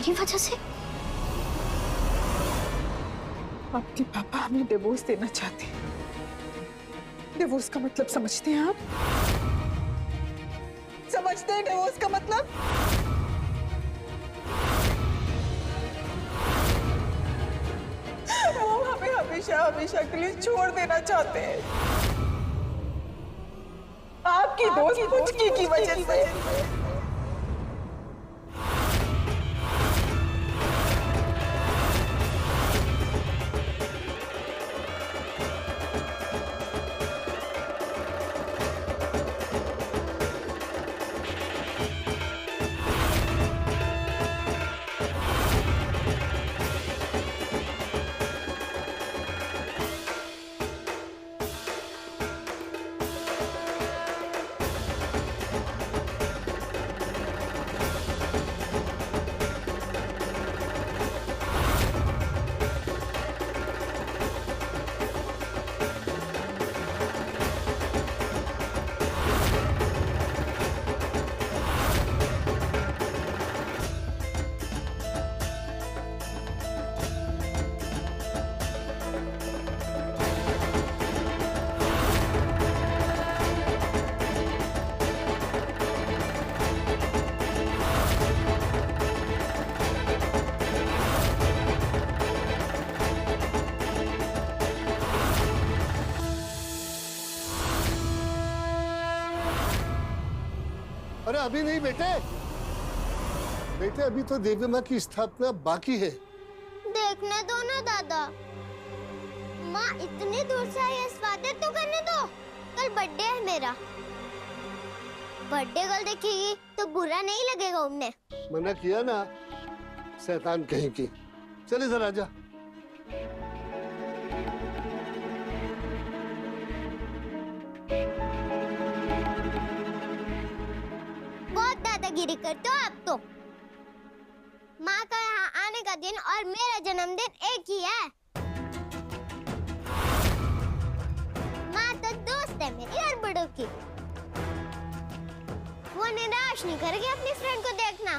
मेरी वजह से? आपके पापा हमें डिवोर्स देना चाहते हैं। डिवोर्स का मतलब समझते हैं आप? समझते हैं डिवोर्स का मतलब? वो हमें हमेशा हमेशा के लिए छोड़ देना चाहते हैं, आपकी दोस्त पुचकी की वजह से। अरे अभी नहीं बेटे, बेटे अभी तो देवी माँ की स्थापना बाकी है। देखने दो ना दादा, माँ इतनी दूर से आई है, स्वागत तो करने दो। कल बर्थडे है मेरा, बर्थडे कल देखेगी तो बुरा नहीं लगेगा उन्हें। मना किया ना, शैतान कहीं की। चल इधर आजा। दादागिरी करते हो आप तो। माँ का यहाँ आने का दिन और मेरा जन्मदिन एक ही है। माँ तो दोस्त है मेरी और बड़ों की। वो निराश नहीं करेगी अपनी फ्रेंड को देखना।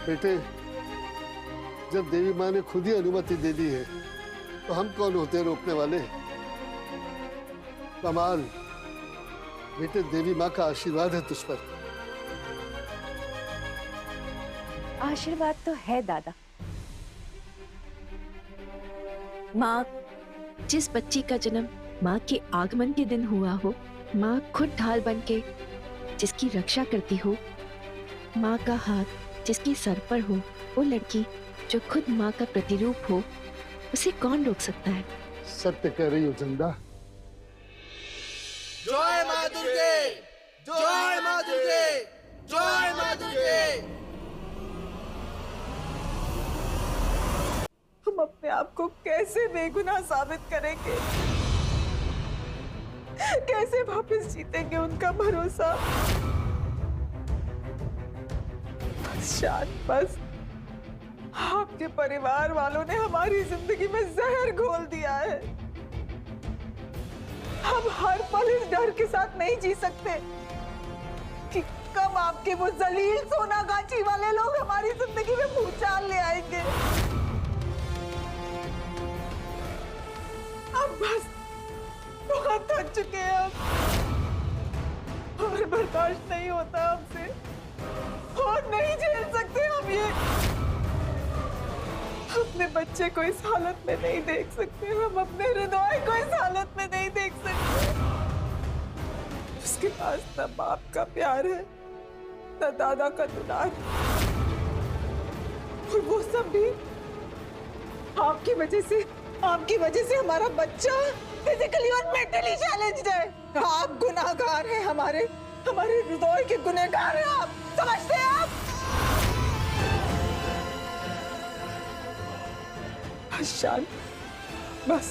बेटे, जब देवी माँ ने खुद ही अनुमति दे दी है तो हम कौन होते हैं रोकने वाले? कमाल, बेटे देवी माँ का आशीर्वाद है तुझ पर। आशीर्वाद तो है दादा। माँ, जिस बच्ची का जन्म माँ के आगमन के दिन हुआ हो, माँ खुद ढाल बन के जिसकी रक्षा करती हो, माँ का हाथ जिसके सर पर हो, वो लड़की जो खुद माँ का प्रतिरूप हो, उसे कौन रोक सकता है? सत्य कह रही हो चंदा। जय माँ दुर्गे, जय माँ दुर्गे, जय माँ दुर्गे। हम अपने आप को कैसे बेगुनाह साबित करेंगे? कैसे वापस जीतेंगे उनका भरोसा? बस शान, बस आपके परिवार वालों ने हमारी जिंदगी में जहर घोल दिया है। हम हर पल इस डर के साथ नहीं जी सकते कि कब आपके वो जलील सोनागाची वाले लोग हमारी जिंदगी में भूचाल ले आएंगे। अब बस बहुत थक चुके हैं हम, और बर्दाश्त नहीं होता हमसे, और नहीं झेल सकते हम ये। अपने बच्चे को इस हालत में नहीं देख सकते, हम अपने हृदय को इस हालत में नहीं देख सकते। उसके पास न बाप का प्यार है, न दादा का दुलार, और वो सब भी आपकी वजह से। आपकी वजह से हमारा बच्चा फिजिकली और मेंटली चैलेंज्ड है। आप गुनाहगार हैं, हमारे हृदय के गुनहगार हैं आप, समझते हैं आप? शान, बस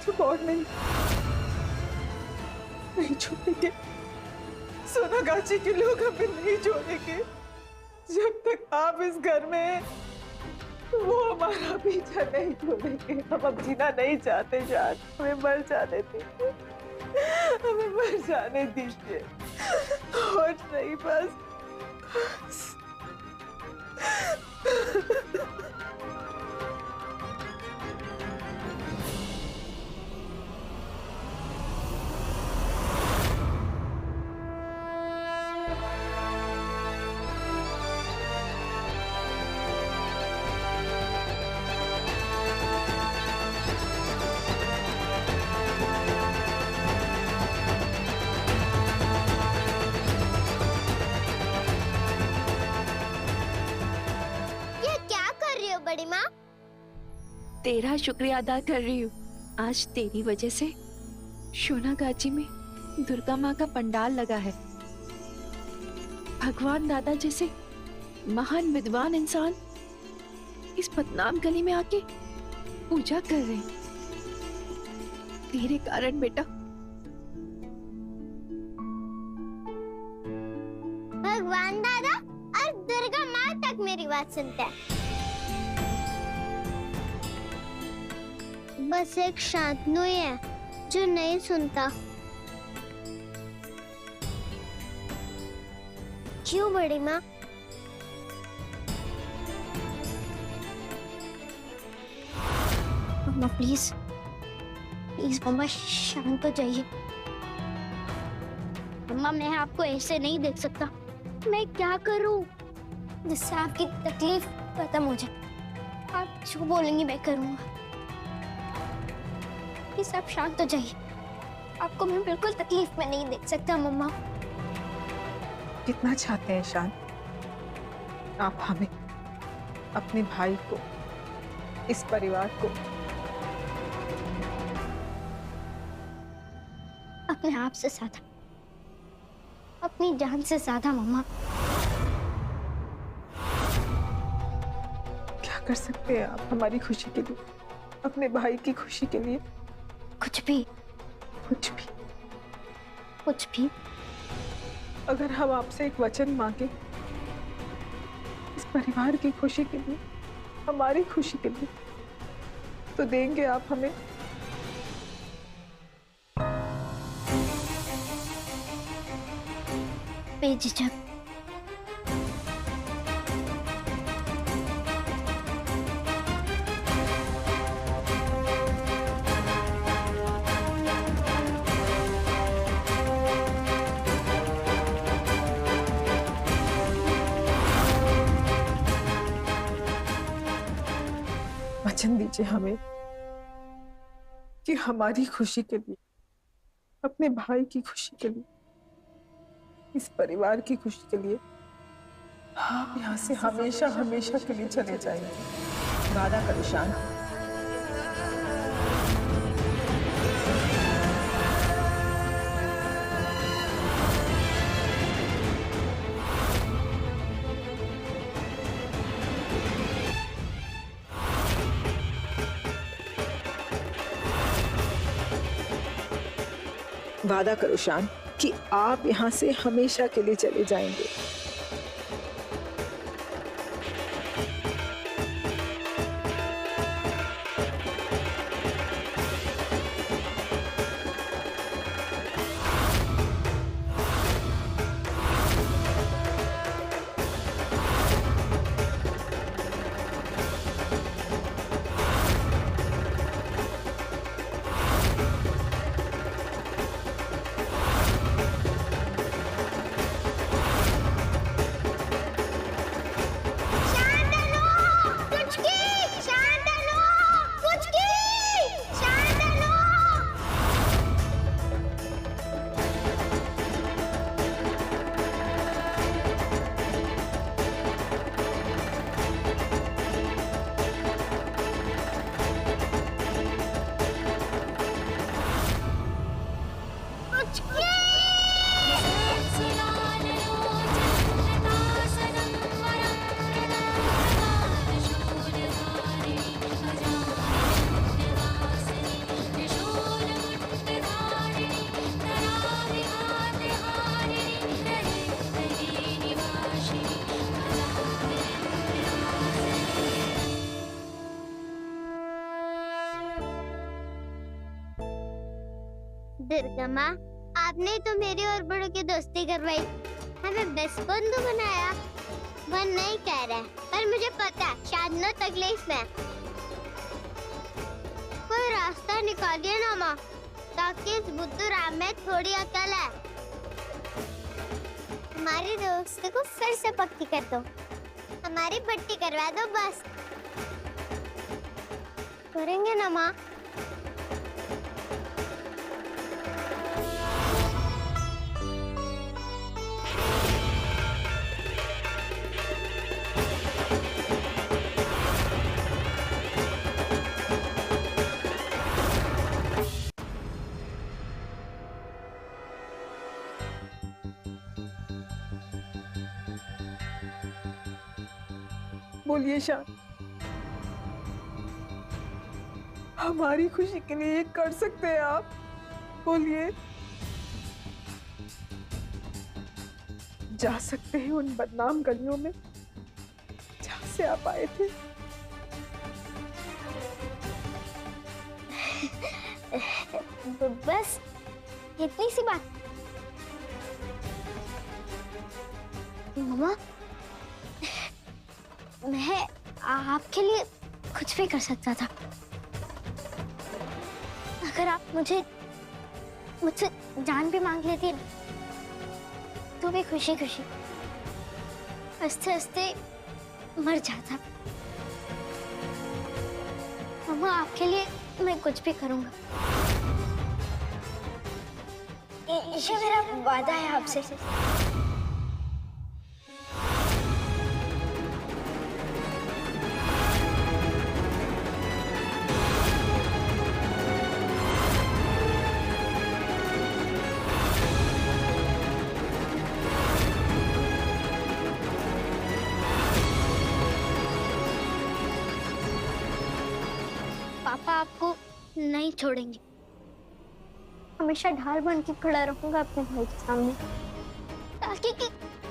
चुप और नहीं छोड़ेंगे। सोनागाची के लोग हमें नहीं छोड़ेंगे जब तक आप इस घर में हैं। वो हमारा पीछा नहीं छोड़ेंगे। हम अब जीना नहीं चाहते जान, हमें मर जाने दीजिए, हमें मर जाने दीजिए। और नहीं बस। बड़ी माँ, तेरा शुक्रिया अदा कर रही हूँ। आज तेरी वजह से सोनागाची में दुर्गा माँ का पंडाल लगा है। भगवान दादा जैसे महान विद्वान इंसान इस बदनाम गली में आके पूजा कर रहे हैं। तेरे कारण बेटा। भगवान दादा और दुर्गा माँ तक मेरी बात सुनते हैं। बस एक शांतनु ही है जो नहीं सुनता। क्यों बड़ी माँ? मम्मा प्लीज प्लीज मम्मा शांत हो जाइए। मम्मा मैं आपको ऐसे नहीं देख सकता। मैं क्या करूं जिससे आपकी तकलीफ खत्म हो जाए? आप जो बोलेंगी मैं करूंगा। प्लीज आप शांत हो जाइए। आपको मैं बिल्कुल तकलीफ में नहीं देख सकता मम्मा। कितना चाहते हैं शान आप हमें, अपने भाई को, इस परिवार को? अपने आप से ज्यादा, अपनी जान से ज्यादा मम्मा। क्या कर सकते हैं आप हमारी खुशी के लिए, अपने भाई की खुशी के लिए? कुछ भी, कुछ भी। कुछ भी। अगर हम आपसे एक वचन मांगे इस परिवार की खुशी के लिए, हमारी खुशी के लिए, तो देंगे आप हमें? बेझिझक। वचन दीजिए हमें कि हमारी खुशी के लिए, अपने भाई की खुशी के लिए, इस परिवार की खुशी के लिए आप यहाँ से हमेशा हमेशा के लिए चले जाएंगे। वादा करो शान। वादा करो शान कि आप यहाँ से हमेशा के लिए चले जाएंगे। दुर्गा माँ, आपने तो मेरी और बड़ों की दोस्ती करवाई, हमें बेस्ट बंधु बनाया। मन नहीं कह रहा है, पर मुझे पता है शायद न तकलीफ में। कोई रास्ता निकालिए ना माँ, ताकि इस बुद्धू राम में थोड़ी अकल है। हमारी दोस्ती को फिर से पक्की कर दो, हमारी पट्टी करवा दो बस। करेंगे ना माँ? बोलिए शान, हमारी खुशी के लिए ये कर सकते हैं आप? बोलिए। जा सकते हैं उन बदनाम गलियों में जहां से आप आए थे? बस इतनी सी बात। मम्मा, मैं आपके लिए कुछ भी कर सकता था। अगर आप मुझसे जान भी मांग लेती तो भी खुशी खुशी हंसते हंसते मर जाता। मम्मा, आपके लिए मैं कुछ भी करूंगा, ये मेरा वादा है आपसे। पापा आपको नहीं छोड़ेंगे, हमेशा ढाल बन के खड़ा रहूंगा अपने भाई के सामने, ताकि कि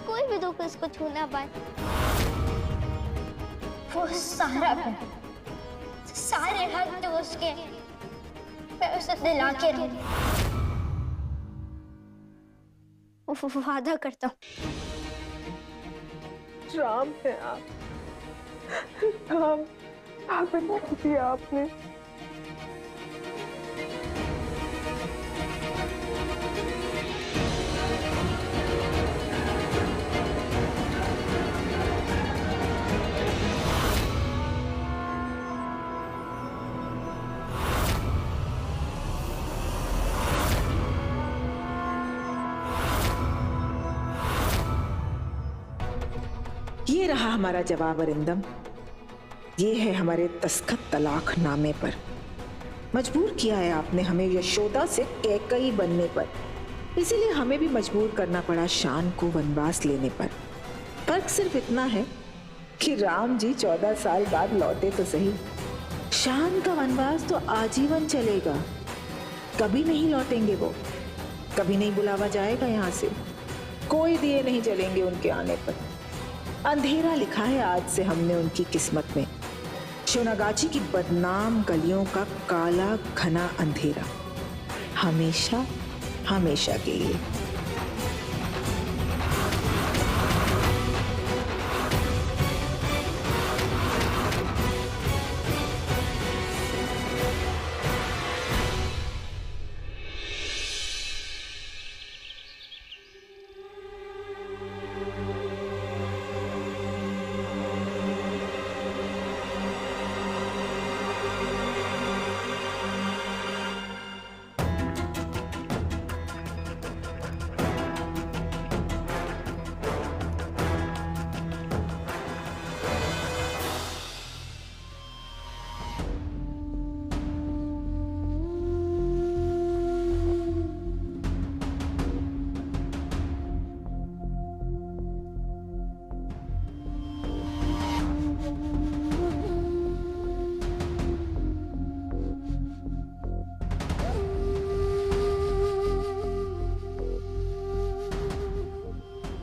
कोई भी दुख उसको छू ना पाए। वो सारा सारे हक जो उसके, मैं उसे दिला के रहूंगी। वादा करता हूँ। राम है आप, राम बना दिया आपने। ये रहा हमारा जवाब अरिंदम। ये है हमारे दस्तखत तलाक नामे पर। मजबूर किया है आपने हमें यशोदा से कैकई बनने पर, इसीलिए हमें भी मजबूर करना पड़ा शान को वनवास लेने पर। फर्क सिर्फ इतना है कि राम जी 14 साल बाद लौटे तो सही, शान का वनवास तो आजीवन चलेगा। कभी नहीं लौटेंगे वो, कभी नहीं बुलावा जाएगा यहाँ से, कोई दिए नहीं जलेंगे उनके आने पर। अंधेरा लिखा है आज से हमने उनकी किस्मत में, शोनागाची की बदनाम गलियों का काला घना अंधेरा, हमेशा हमेशा के लिए।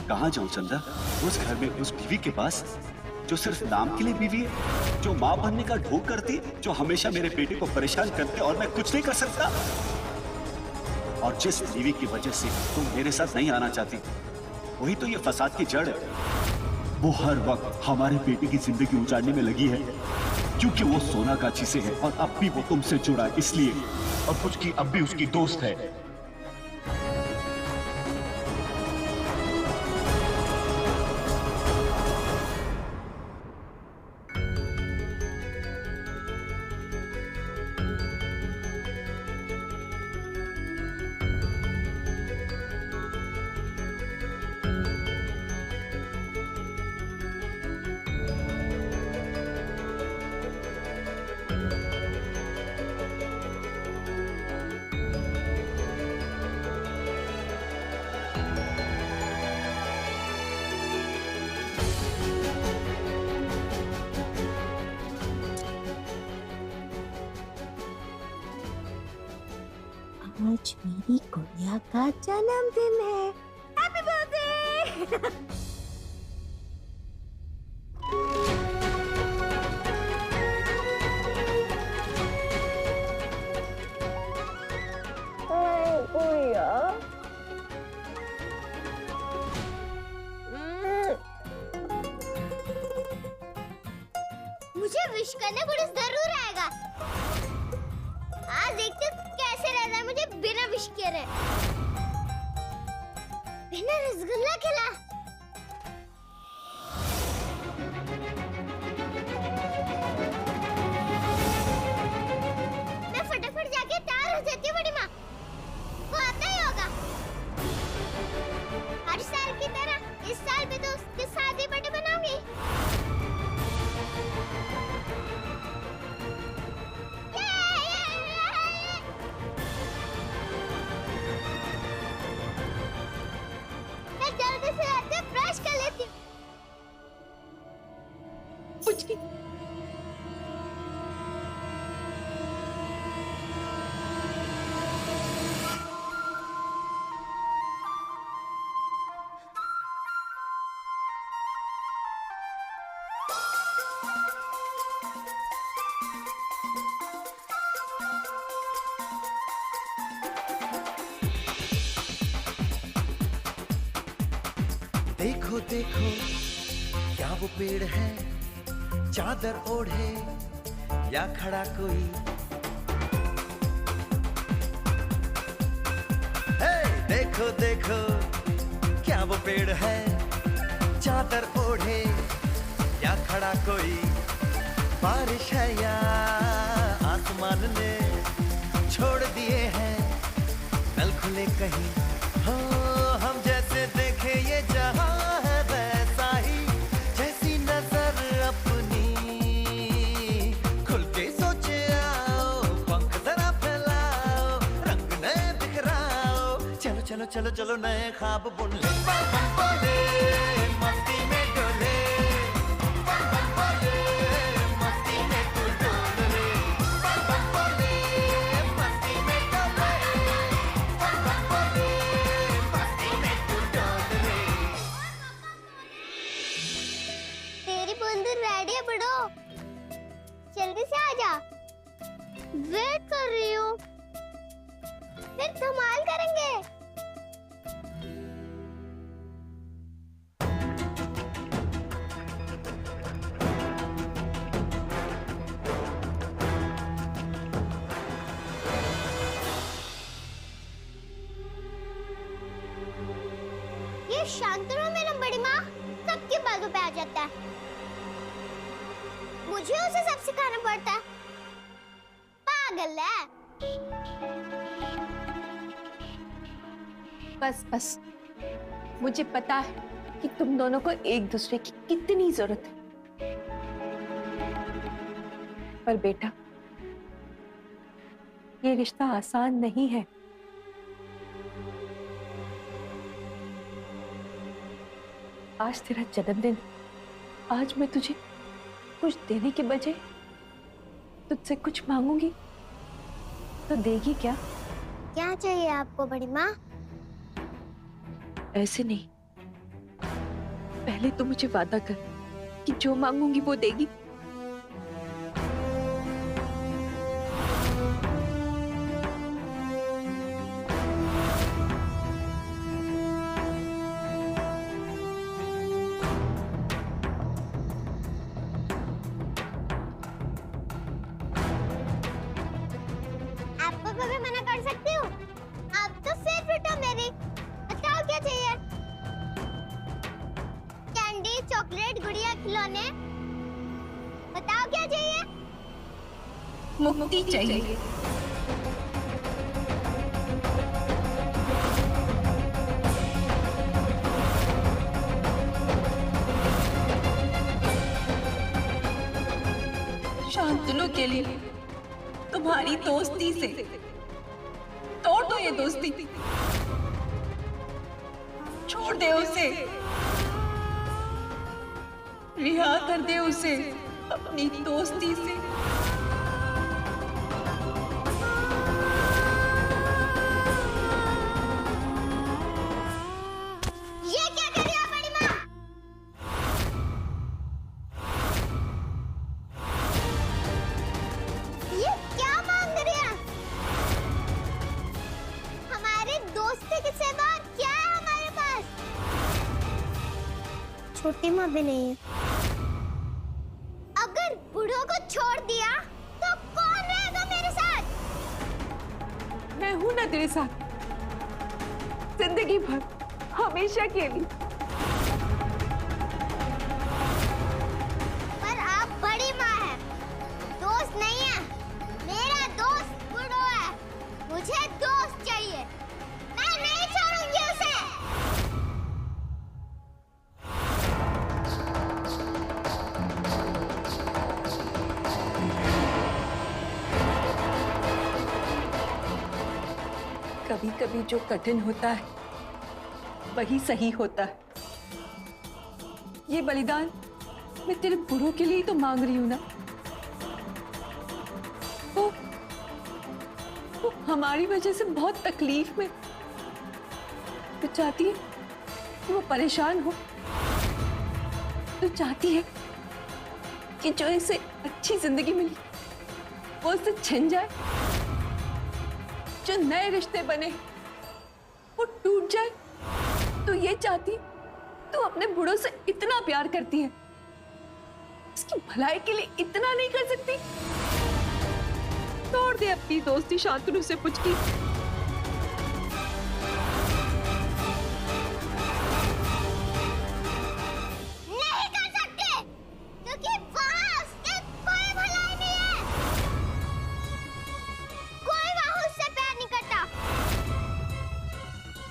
कहाँ जाऊं चंदा? उस घर में उस बीवी के पास जो सिर्फ नाम के लिए बीवी है, जो माँ बनने का ढोंग करती, जो हमेशा मेरे बेटे को परेशान करते और मैं कुछ नहीं कर सकता। और जिस बीवी की वजह से तुम मेरे साथ नहीं आना चाहती, वही तो ये फसाद की जड़ है। वो हर वक्त हमारे बेटे की जिंदगी उजाड़ने में लगी है, क्योंकि वो सोनागाछी से है और अब भी वो तुमसे जुड़ा है इसलिए, और कुछ की अब भी उसकी दोस्त है। आज मेरी गुड़िया का जन्मदिन है। Happy birthday. गुड़िया मुझे विश करने पुलिस जरूर आएगा। आज देखते हैं कैसे रहता है मुझे बिना विश करे, बिना रसगुल्ला खिला। मैं फटाफट जाके तैयार हो जाती हूँ बड़ी माँ, वो आता ही होगा। हर साल की तरह इस साल भी तो उसके साथ ही बर्थडे बनाऊंगी। मैं जल्दी से आके ब्रश कर लेती हूँ। देखो देखो क्या वो पेड़ है, चादर ओढ़े या खड़ा कोई। हे देखो देखो क्या वो पेड़ है, चादर ओढ़े या खड़ा कोई। बारिश है या आसमान ने छोड़ दिए हैं नल खुले कहीं। हो हम जैसे देखे ये जहां है वैसा ही, जैसी नजर अपनी खुल के सोचे आओ। पंख जरा फैलाओ, रंग नए बिखराओ। चलो चलो चलो चलो नए ख्वाब बुन ले। बम बम बोले मस्ती में डोले, बम बम बोले मस्ती में तू डोल रे। बम बम बोले मस्ती में डोले, बम बम बोले मस्ती में तू डोल रे। तेरी बंदूक रेडी है बड़ो, जल्दी से आ जा। वेट कर रही हूँ, फिर धमाल करेंगे। ये शांतनु मेरा बड़ी माँ सबके बालों पे आ जाता है, मुझे उसे सब सिखाना पड़ता है। पागल है। बस बस, मुझे पता है कि तुम दोनों को एक दूसरे की कितनी जरूरत है। पर बेटा, ये रिश्ता आसान नहीं है। आज तेरा जन्मदिन, आज मैं तुझे कुछ देने के बजाय तुझसे कुछ मांगूंगी तो देगी क्या? क्या चाहिए आपको बड़ी माँ? ऐसे नहीं, पहले तो मुझे वादा कर कि जो मांगूंगी वो देगी। खिलौने। बताओ क्या चाहिए? मुक्ति चाहिए। शांतनु के लिए तुम्हारी दोस्ती से तोड़ दो ये दोस्ती, छोड़ दे उसे, रिहा कर दे उसे अपनी दोस्ती से। ये क्या कर रही हो बड़ी माँ? ये क्या मांग रही है? हमारी दोस्ती के सिवा क्या है हमारे पास? छोटी माँ भी नहीं है। अगर बूढ़ों को छोड़ दिया तो कौन रहेगा मेरे साथ? मैं हूं ना तेरे साथ, जिंदगी भर, हमेशा के लिए। पर आप बड़ी माँ है, दोस्त नहीं है। मेरा दोस्त बूढ़ो है, मुझे दोस्त चाहिए। मैं नहीं छोड़ूंगी उसे। कभी कभी जो कठिन होता है वही सही होता है। ये बलिदान मैं तेरे बुढ़ों के लिए ही तो मांग रही हूं ना। वो हमारी वजह से बहुत तकलीफ में, तो चाहती है कि वो परेशान हो, तो चाहती है कि जो इसे अच्छी जिंदगी मिली वो उससे छिन जाए, जो नए रिश्ते बने वो टूट जाए। तो ये चाहती तू अपने बूढ़ों से इतना प्यार करती है, उसकी भलाई के लिए इतना नहीं कर सकती? तोड़ दे अपनी दोस्ती शांतनु से पुचकी। नहीं कर सकते, क्योंकि वहाँ उसके कोई भलाई नहीं है। कोई वहाँ उससे प्यार नहीं करता।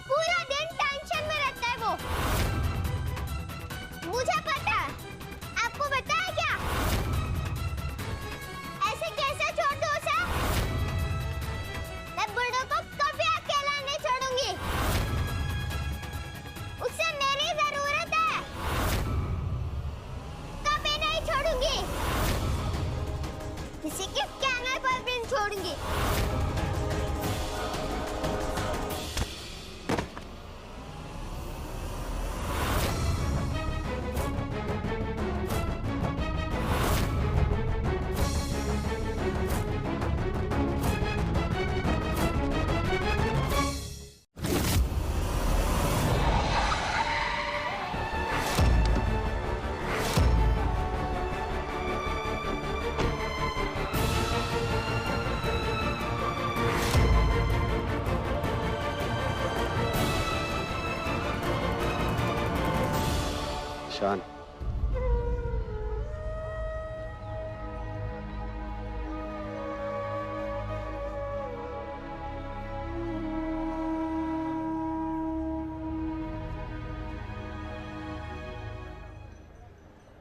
पूरा दिन टेंशन में रहता है वो। मुझे पता है, आपको पता है क्या? ऐसे कैसे छोड़ दो उसे? मैं बुढ़ो को कभी अकेला नहीं छोड़ूंगी। उसे मेरी जरूरत है। कभी नहीं छोड़ूंगी। किसी के कहने पर भी नहीं छोड़ूंगी। शान,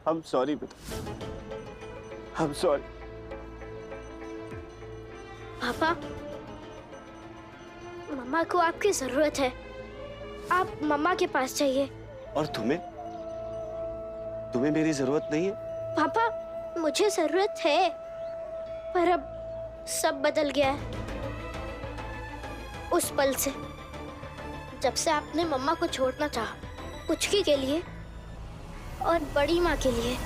I'm sorry बेटा, I'm sorry। पापा, मम्मा को आपकी जरूरत है। आप मम्मा के पास जाइए। और तुम्हें तुम्हें मेरी जरूरत नहीं है? पापा, मुझे जरूरत है, पर अब सब बदल गया है। उस पल से, जब से आपने मम्मा को छोड़ना चाहा, पुचकी के लिए और बड़ी माँ के लिए।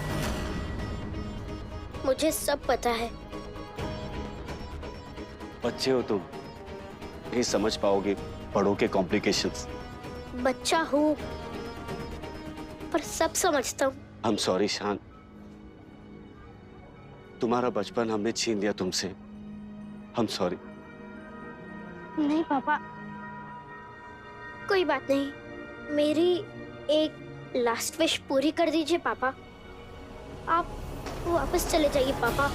मुझे सब पता है। बच्चे हो तुम, नहीं समझ पाओगे बड़ों के कॉम्प्लिकेशंस। बच्चा हूँ, पर सब समझता हूँ। I'm sorry शान, तुम्हारा बचपन हमने छीन लिया तुमसे। I'm sorry। नहीं पापा, कोई बात नहीं। मेरी एक लास्ट विश पूरी कर दीजिए पापा। आप वापस चले जाइए पापा,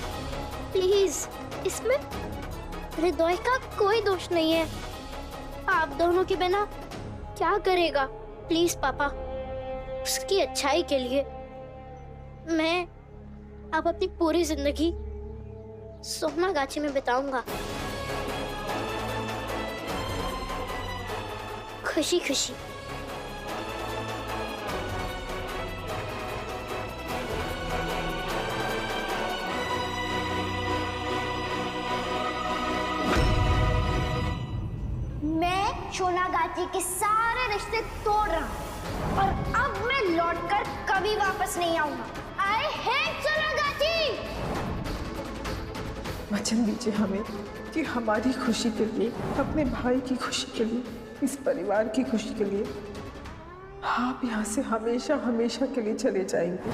प्लीज। इसमें हृदय का कोई दोष नहीं है। आप दोनों के बिना क्या करेगा? प्लीज पापा, उसकी अच्छाई के लिए मैं अब अपनी पूरी जिंदगी सोनागाछी में बिताऊंगा, खुशी खुशी। मैं सोनागाछी के सारे रिश्ते तोड़ रहा हूँ और अब मैं लौटकर कभी वापस नहीं आऊंगा। I hate Sonagachi. वचन दीजिए हमें कि हमारी खुशी के लिए, अपने भाई की खुशी के लिए, इस परिवार की खुशी के लिए आप यहाँ से हमेशा हमेशा के लिए चले जाएंगे।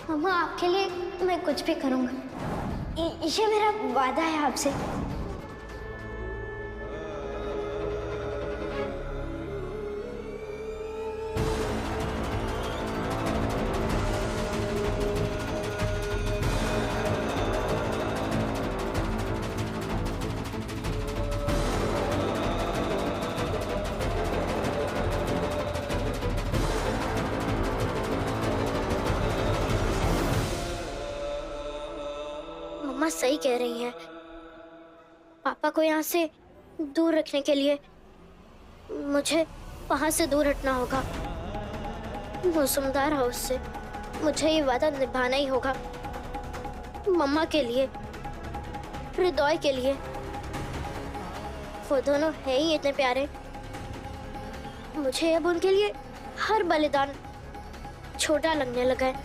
मम्मा, आपके लिए मैं कुछ भी करूंगा। ये मेरा वादा है आपसे। मम्मा सही कह रही हैं। पापा को यहाँ से दूर रखने के लिए मुझे वहां से दूर हटना होगा। मौसमदार हाउस से मुझे ये वादा निभाना ही होगा, मम्मा के लिए, हृदय के लिए। वो दोनों है ही इतने प्यारे, मुझे अब उनके लिए हर बलिदान छोटा लगने लगा है।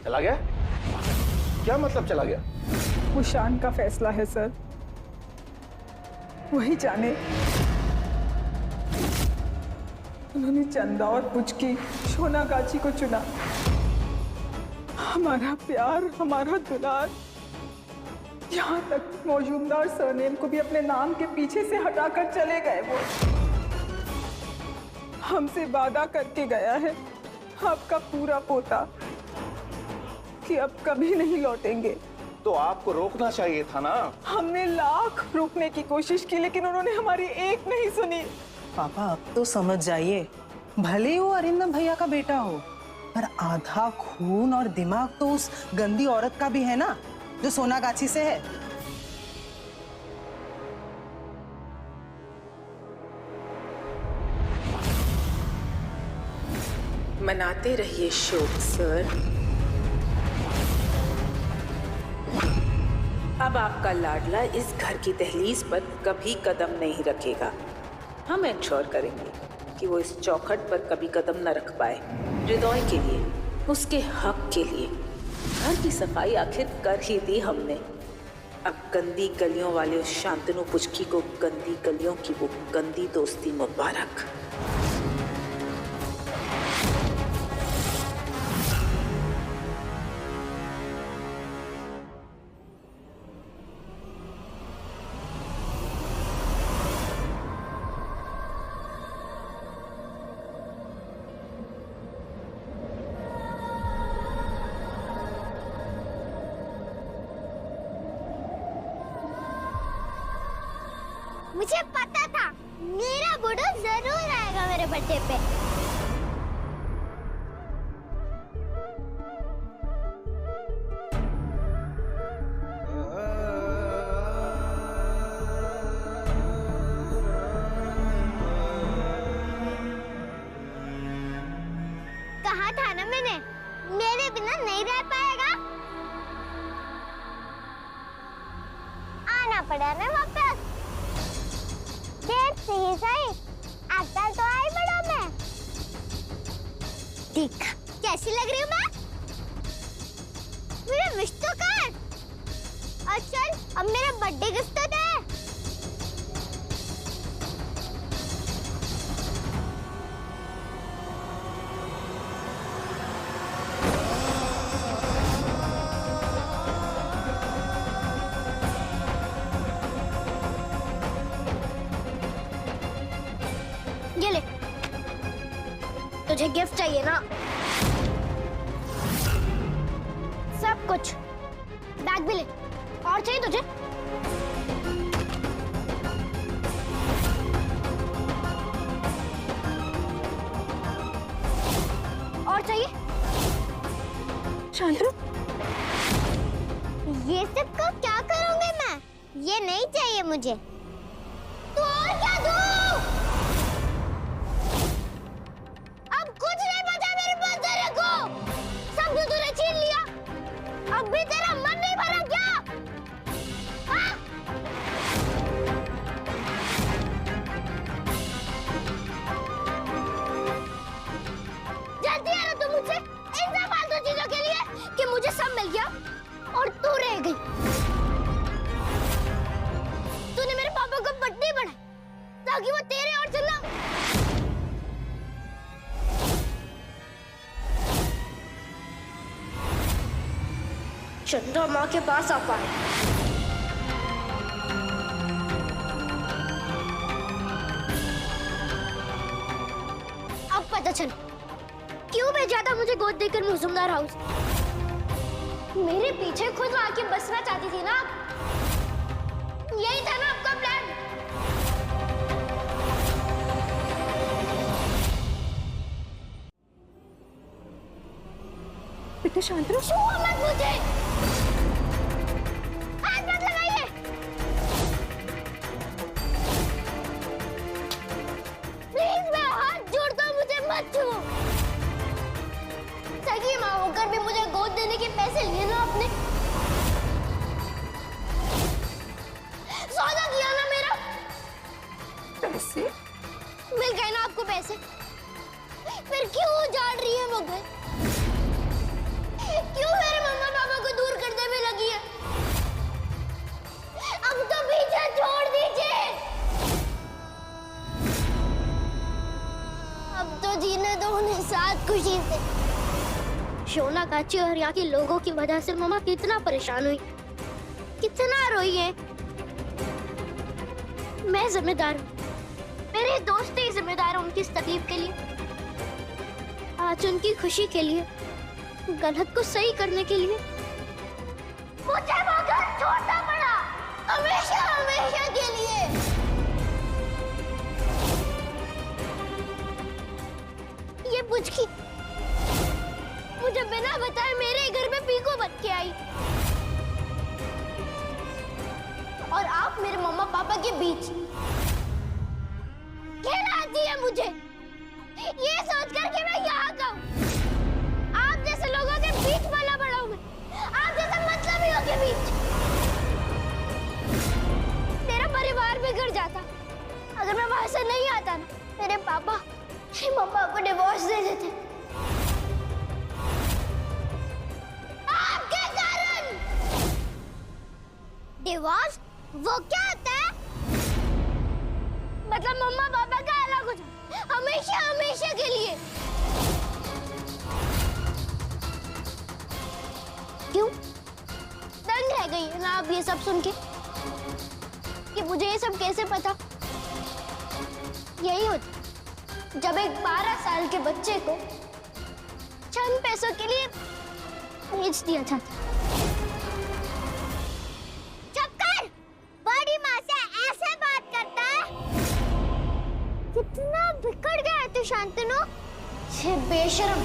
चला गया? क्या मतलब चला गया? वो शान का फैसला है सर, वही जाने। उन्होंने चंदा और पुचकी सोनागाछी को चुना। हमारा प्यार, हमारा दुलार, यहाँ तक मौजूदार सरनेम को भी अपने नाम के पीछे से हटाकर चले गए। वो हमसे वादा करके गया है, आपका पूरा पोता, कि अब कभी नहीं लौटेंगे। तो आपको रोकना चाहिए था ना। हमने लाख रोकने की कोशिश की, लेकिन उन्होंने हमारी एक नहीं सुनी। पापा अब तो समझ जाइए, भले ही वो अरिंदम भैया का बेटा हो, पर आधा खून और दिमाग तो उस गंदी औरत का भी है ना, जो सोनागाछी से है। मनाते रहिए शोक सर। अब आपका लाडला इस घर की दहलीज पर कभी कदम नहीं रखेगा। हम इंश्योर करेंगे कि वो इस चौखट पर कभी कदम न रख पाए। हृदय के लिए, उसके हक के लिए। घर की सफाई आखिर कर ही दी हमने। अब गंदी गलियों वाले उस शांतनु पुचकी को गंदी गलियों की वो गंदी दोस्ती मुबारक। मुझे पता था मेरा बुड्ढू जरूर आएगा मेरे बर्थडे पे। कहा था ना मैंने, मेरे बिना नहीं रह पाएगा। आना पड़ा ना वापस। देर से ही सही, अक्ल तो आई बड़ा मैं। देख कैसी लग रही हूँ मैं। मेरा विश तो कर और चल अब मेरा बर्थडे गिफ्ट तो दे। ये ले, तुझे गिफ्ट चाहिए ना? कुछ। बैग भी ले। और चाहिए तुझे? और चाहिए? शांतनु, ये सब को क्या करूंगी मैं? ये नहीं चाहिए मुझे। तो और क्या दूं? अब कुछ नहीं बचा मेरे पास तेरे को। सब जो तूने छीन लिया। अब भी तेरा मन नहीं भरा क्या? हाँ? जल्दी आ रहा तू मुझसे इन सब फालतू चीजों के लिए कि मुझे सब मिल गया और तू रह गई। तूने मेरे पापा को पट्टी बनाई ताकि वो तेरे और चला। चंद्रा माँ के पास आ पाए। अब पता चल क्यों भेजा था मुझे गोद देकर मौजूमदार हाउस। मेरे पीछे खुद आके बसना चाहती थी ना? यही था ना आपका प्लान? बेटा शांतनु, छुओ मत मुझे। हाथ मत लगाइए। प्लीज मैं हाथ जोड़ता हूँ, मुझे मत छुओ। सगी माँ होकर भी मुझे गोद देने के पैसे लिए ना आपने। सौदा किया ना मेरा। पैसे? मिल गए ना आपको पैसे? फिर क्यों उजाड़ रही है मुझे? क्यों मेरे मम्मा पापा को दूर करने में लगी है? अब तो पीछे छोड़ दीजिए। अब तो जीने दो उन्हें साथ खुशी से। शोना काची और यहाँ के लोगों की वजह से मम्मा कितना परेशान हुई, कितना रोई है। मैं जिम्मेदार हूँ, मेरे दोस्त ही जिम्मेदार हैं उनकी इस तकलीफ के लिए। आज उनकी खुशी के लिए, गलत को सही करने के लिए मुझे वो घर छोड़ना पड़ा, हमेशा हमेशा के लिए। ये बुझकी मुझे बिना बताए मेरे घर में पीको बन के आई और आप मेरे मम्मा पापा के बीच कहलाती है मुझे। ये सोचकर कि मैं यहाँ का हूँ, आप जैसे लोगों के बीच पला बड़ा हूँ मैं, आप जैसे मतलबियों के बीच। मेरा परिवार बिगड़ जाता अगर मैं वहां से नहीं आता ना। मेरे पापा मेरे मम्मा को डिवोर्स दे देते आपके कारण। डिवोर्स वो क्या होता है? मतलब मम्मा पापा का अलग हो जाए हमेशा हमेशा के लिए। क्यों दंग रह गई है ना आप ये सब सुन के कि मुझे ये सब कैसे पता? यही होता जब एक 12 साल के बच्चे को चंद पैसों के लिए बेच दिया जाता। चक्कर बड़ी माँ से ऐसे बात करता है? कितना बिगड़ गया है तू शांतनु, छे बेशरम।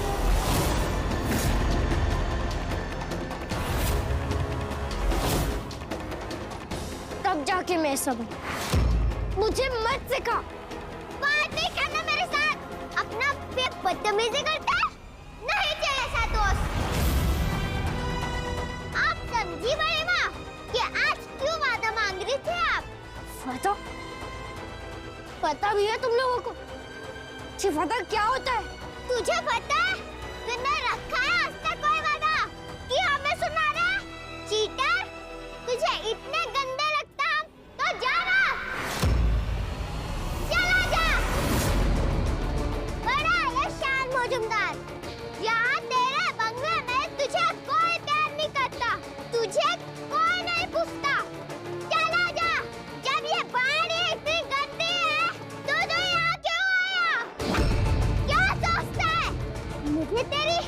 तब जाके मैं सब मुझे मत सिखा। बात नहीं करना मेरे साथ। अपना पे बदतमीजी करता है? नहीं चाहिए ऐसा दोस्त। आप समझी बड़ी माँ कि आज क्यों वादा मांग रही थी आप? पता भी है तुम लोगों को पता क्या होता है? तुझे पता है? तूने रखा है आज तक कोई वादा कि हमें सुना रहा? चीटर, तुझे इतने गंदे लगता हम तो जा ना, चला जा। बड़ा ये शान मौजूमदार, यहाँ तेरे बंगले में तुझे कोई प्यार नहीं करता, तुझे कोई नहीं पूछता। चला जा। जब ये बाड़ी इतनी गंदी है तो यहाँ क्यों आया? क्या सोचता है? मुझे तेरी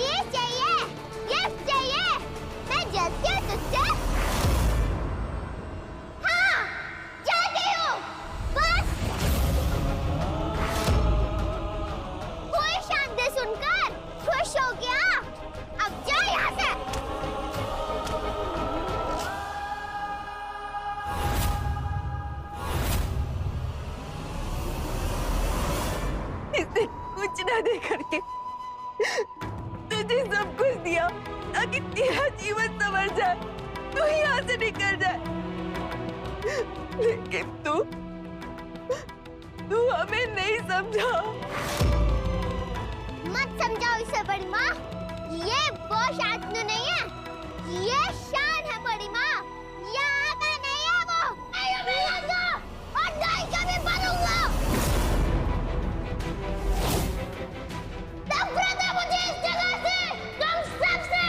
ये चाहिए, शादी करके तुझे सब कुछ दिया ताकि तेरा जीवन संवर जाए, तू यहाँ से निकल जाए, लेकिन तू हमें नहीं समझा। मत समझाओ इसे बड़ी माँ, ये वो शांतनु नहीं है, ये शान है बड़ी माँ, यहाँ का नहीं है वो। मैं और दाई का भी बनूंगा। नफरत है मुझे इस जगह से, तुम सबसे।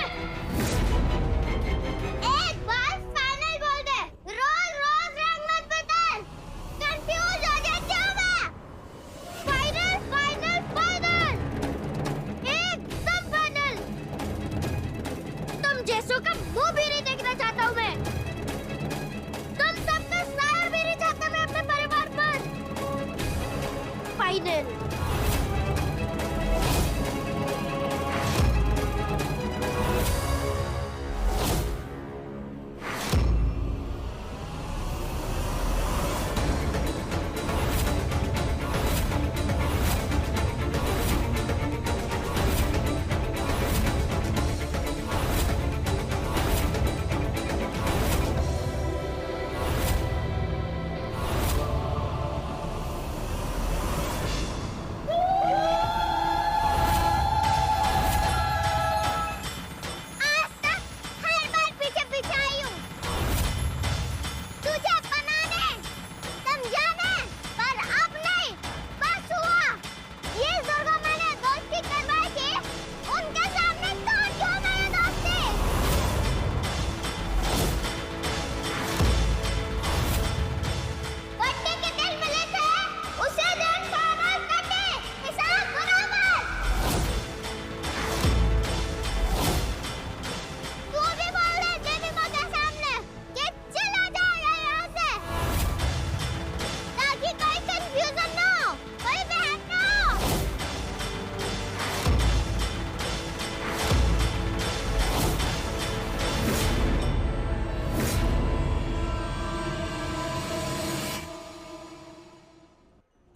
एक बार फाइनल बोल दे, रोज रोज रंग मत बदल, कंफ्यूज हो जाती हूँ मैं। फाइनल फाइनल फाइनल, एकदम फाइनल। तुम जैसों का मुंह भी नहीं देखना चाहता हूँ मैं, तुम सबका साया भी नहीं चाहता मैं अपने परिवार पर। फाइनल।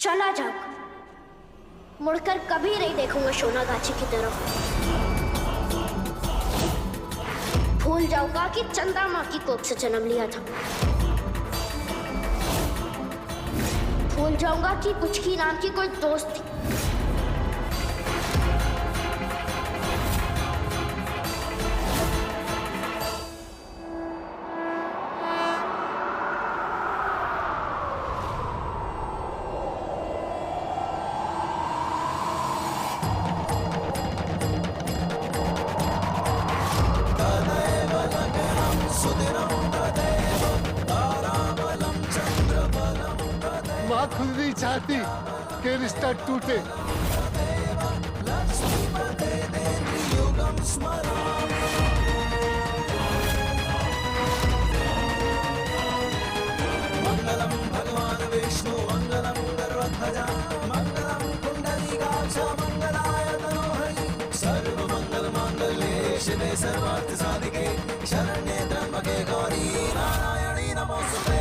चला जाऊंगा, मुड़कर कभी नहीं देखूंगा सोनागाछी की तरफ। भूल जाऊंगा कि चंदा माँ की कोख से जन्म लिया था। भूल जाऊंगा कि कुचकी नाम की कोई दोस्त थी। माँ खुद नहीं चाहती कि रिश्ता टूटे। मंगलम भगवान विष्णु मंगलम गरुड़ध्वजा मंगलम पुंडरीकाक्ष मंगलाय तनोहरि सर्व मंगल मांगल्ये शिवे सर्वार्थ साधिके शरण्ये त्र्यंबके गौरी नारायणी नमोस्तुते।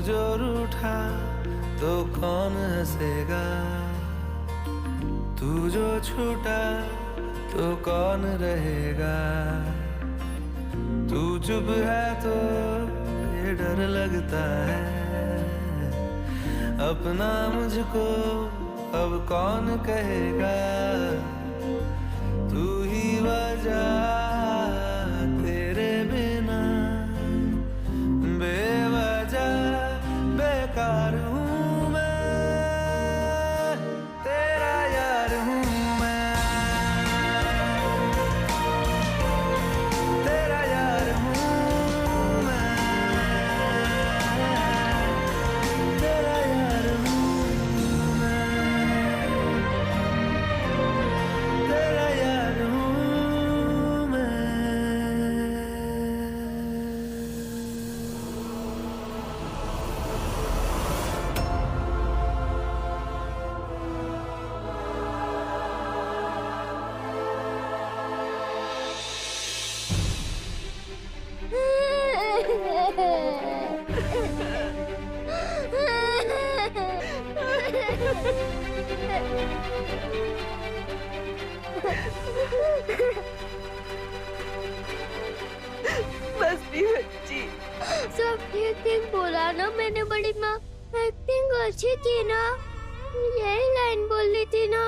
जो रूठा तो कौन हंसेगा, तू जो छूटा तो कौन रहेगा, तू चुप है तो ये डर लगता है, अपना मुझको अब कौन कहेगा, तू ही वजह तेरे बिना बेवजह बेकार हूँ मैं, तेरा यार हूँ मैं, तेरा यार हूँ मैं, तेरा यार हूँ मैं, तेरा यार हूँ मैं। बस भी बच्ची। सब ठीक ठीक बोला ना मैंने बड़ी माँ, एक्टिंग अच्छी थी ना, यही लाइन बोली थी ना,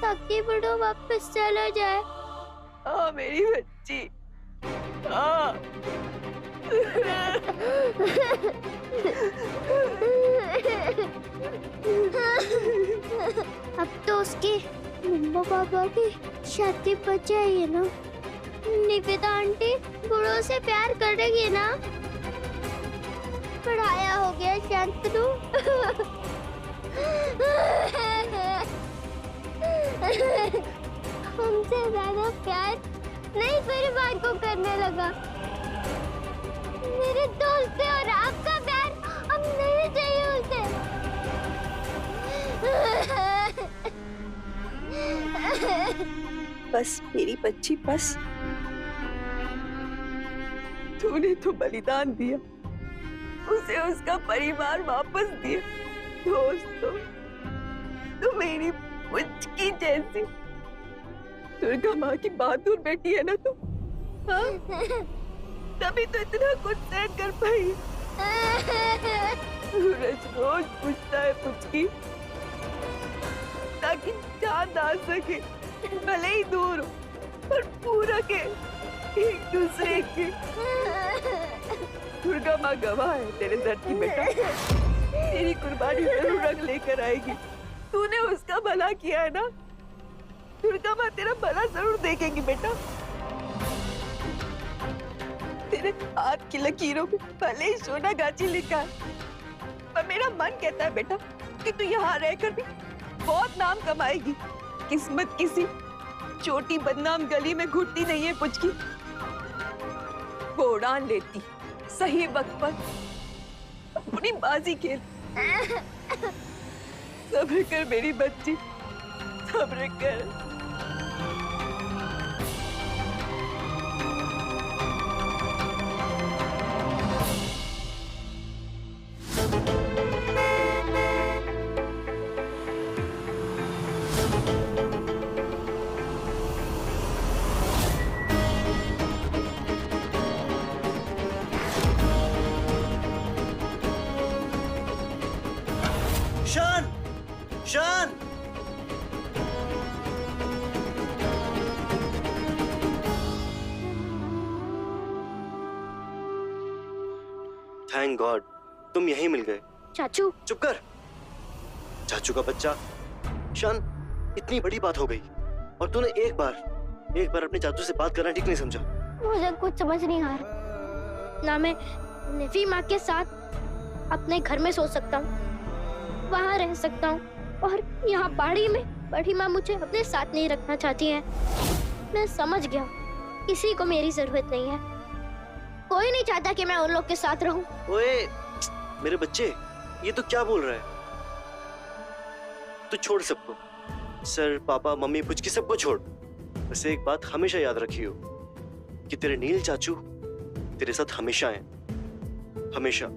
ताकि बड़ो वापस चला जाए। हाँ मेरी बच्ची, हाँ। अब तो उसकी मम्मा पापा की शादी बच जाएगी ना, निवेदा आंटी बड़ों से प्यार करेगी ना, पढ़ाया हो गया शांतनु। हमसे ज्यादा प्यार नहीं मेरे भाई को करने लगा, मेरे दोस्त से और आपका प्यार अब नहीं चाहिए उसे। बस मेरी बच्ची बस। तूने तो बलिदान दिया, उसे उसका परिवार वापस दिया। दोस्तों, तू मेरी पुचकी जैसी दुर्गा माँ की बहादुर बेटी है ना तू, हाँ? तभी तो इतना कुछ सहन कर पाई। सूरज रोज पूछता है पुचकी, ताकि चांद आ सके, भले ही दूर हो पर पूरा के एक दूसरे के। दुर्गा माँ गवाह है तेरे दर्द की बेटा, तेरी कुर्बानी जरूर रंग लेकर आएगी। तूने उसका भला किया है ना, दुर्गा माँ तेरा भला जरूर देखेगी बेटा। तेरे हाथ की लकीरों में भले ही सोनागाची लिखा है, पर मेरा मन कहता है बेटा कि तू यहाँ रहकर भी बहुत नाम कमाएगी। किस्मत किसी छोटी बदनाम गली में घुटती नहीं है पुचकी, वो उड़ान लेती सही वक्त पर अपनी बाजी खेल। सब्र कर मेरी बच्ची, सब्र कर। शान, शान, थैंक गॉड तुम यहीं मिल गए। चाचू चुप कर, चाचू का बच्चा। शान, इतनी बड़ी बात हो गई और तूने एक बार अपने चाचू से बात करना ठीक नहीं समझा। मुझे कुछ समझ नहीं आ रहा ना, मैं निफी माँ के साथ अपने घर में सो सकता हूँ, वहाँ रह सकता हूँ, और यहाँ पहाड़ी में बड़ी माँ मुझे अपने साथ नहीं रखना चाहती है। मैं समझ गया, किसी को मेरी जरूरत नहीं है, कोई नहीं चाहता कि मैं उन लोग के साथ रहूं। ओए मेरे बच्चे, ये तो क्या बोल रहा है? तू छोड़ सबको, सर, पापा, मम्मी, पुचकी सबको छोड़। बस एक बात हमेशा याद रखियो कि तेरे नील चाचू तेरे साथ हमेशा हैं। हमेशा।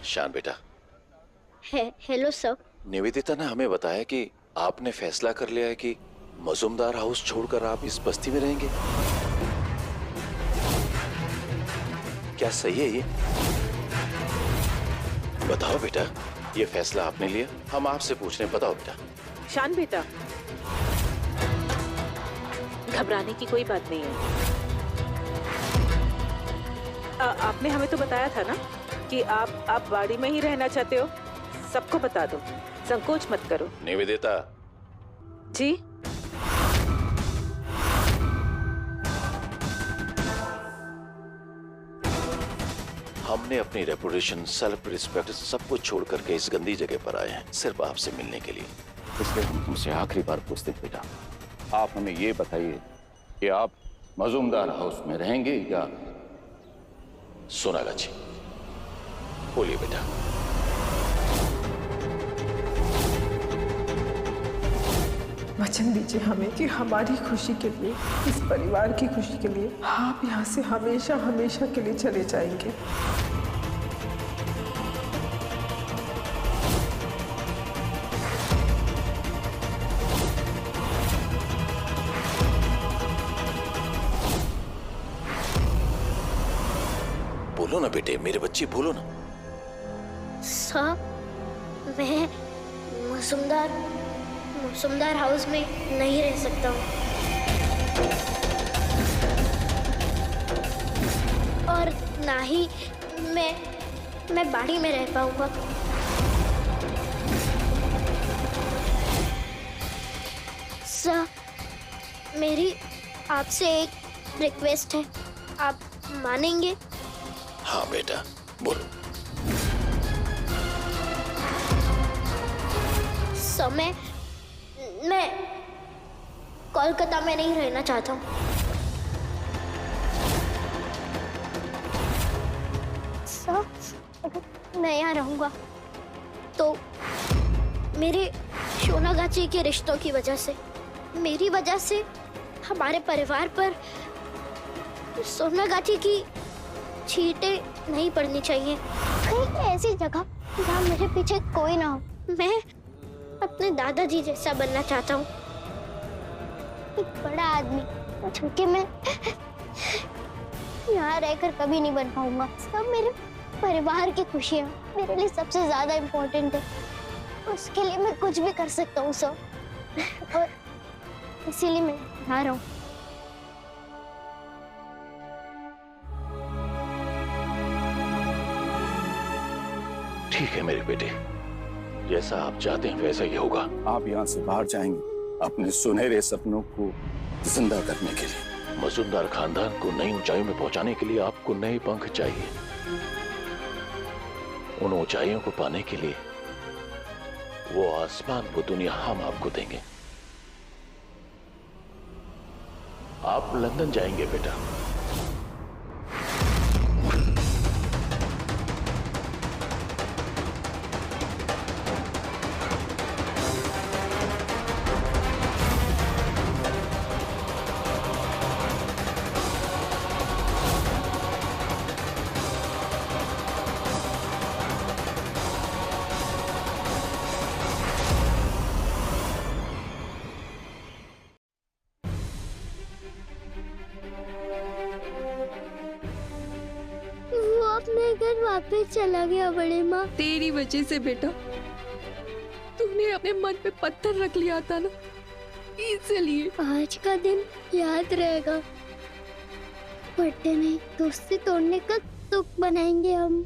शान बेटा। Hello sir. निवेदिता ने हमें बताया कि आपने फैसला कर लिया है कि मजूमदार हाउस छोड़कर आप इस बस्ती में रहेंगे। क्या सही है ये? बताओ बेटा, ये फैसला आपने लिया, हम आपसे पूछ रहे हैं, बताओ बेटा। शान बेटा, घबराने की कोई बात नहीं है। आपने हमें तो बताया था ना कि आप बाड़ी में ही रहना चाहते हो। सबको बता दो, संकोच मत करो। निवेदिता। जी। हमने अपनी रेपुटेशन, सेल्फ रिस्पेक्ट सब कुछ छोड़ करके इस गंदी जगह पर आए हैं सिर्फ आपसे मिलने के लिए। इसलिए हम तुमसे आखिरी बार पूछते हैं बेटा, आप हमें ये बताइए कि आप मजूमदार हाउस में रहेंगे या सोनागाछी? बोलिए बेटा। वचन दीजिए हमें कि हमारी खुशी के लिए, इस परिवार की खुशी के लिए आप यहाँ से हमेशा हमेशा के लिए चले जाएंगे। बोलो ना बेटे, मेरे बच्चे बोलो ना। सर, मैं मजूमदार हाउस में नहीं रह सकता हूँ और ना ही मैं बाड़ी में रह पाऊंगा। सर, मेरी आपसे एक रिक्वेस्ट है, आप मानेंगे? हाँ बेटा, बोलो। समय मैं कोलकाता में नहीं रहना चाहता हूँ। सर, अगर मैं यहाँ रहूँगा तो मेरे सोनागाछी के रिश्तों की वजह से, मेरी वजह से हमारे परिवार पर सोनागाछी की छींटें नहीं पड़नी चाहिए। कहीं ऐसी जगह जहाँ मेरे पीछे कोई ना हो। मैं अपने दादाजी जैसा बनना चाहता हूँ, एक बड़ा आदमी, जो कि मैं यहाँ रहकर कभी नहीं बन पाऊंगा। सब मेरे परिवार की खुशियाँ मेरे लिए सबसे ज्यादा इम्पोर्टेंट है। उसके लिए मैं कुछ भी कर सकता हूँ सर, और इसीलिए मैं यहाँ रहा हूँ। ठीक है मेरे बेटे, जैसा आप चाहते हैं वैसा ही होगा। आप यहाँ से बाहर जाएंगे अपने सुनहरे सपनों को जिंदा करने के लिए। मजूमदार खानदान को नई ऊंचाइयों में पहुंचाने के लिए आपको नए पंख चाहिए। उन ऊंचाइयों को पाने के लिए वो आसमान, वो दुनिया हम आपको देंगे। आप लंदन जाएंगे बेटा। अपने घर वापस चला गया बड़े माँ। तेरी वजह से बेटा, तूने अपने मन पे पत्थर रख लिया था ना, इसलिए आज का दिन याद रहेगा। बर्थडे नहीं, दोस्ती तोड़ने का तुक बनाएंगे हम।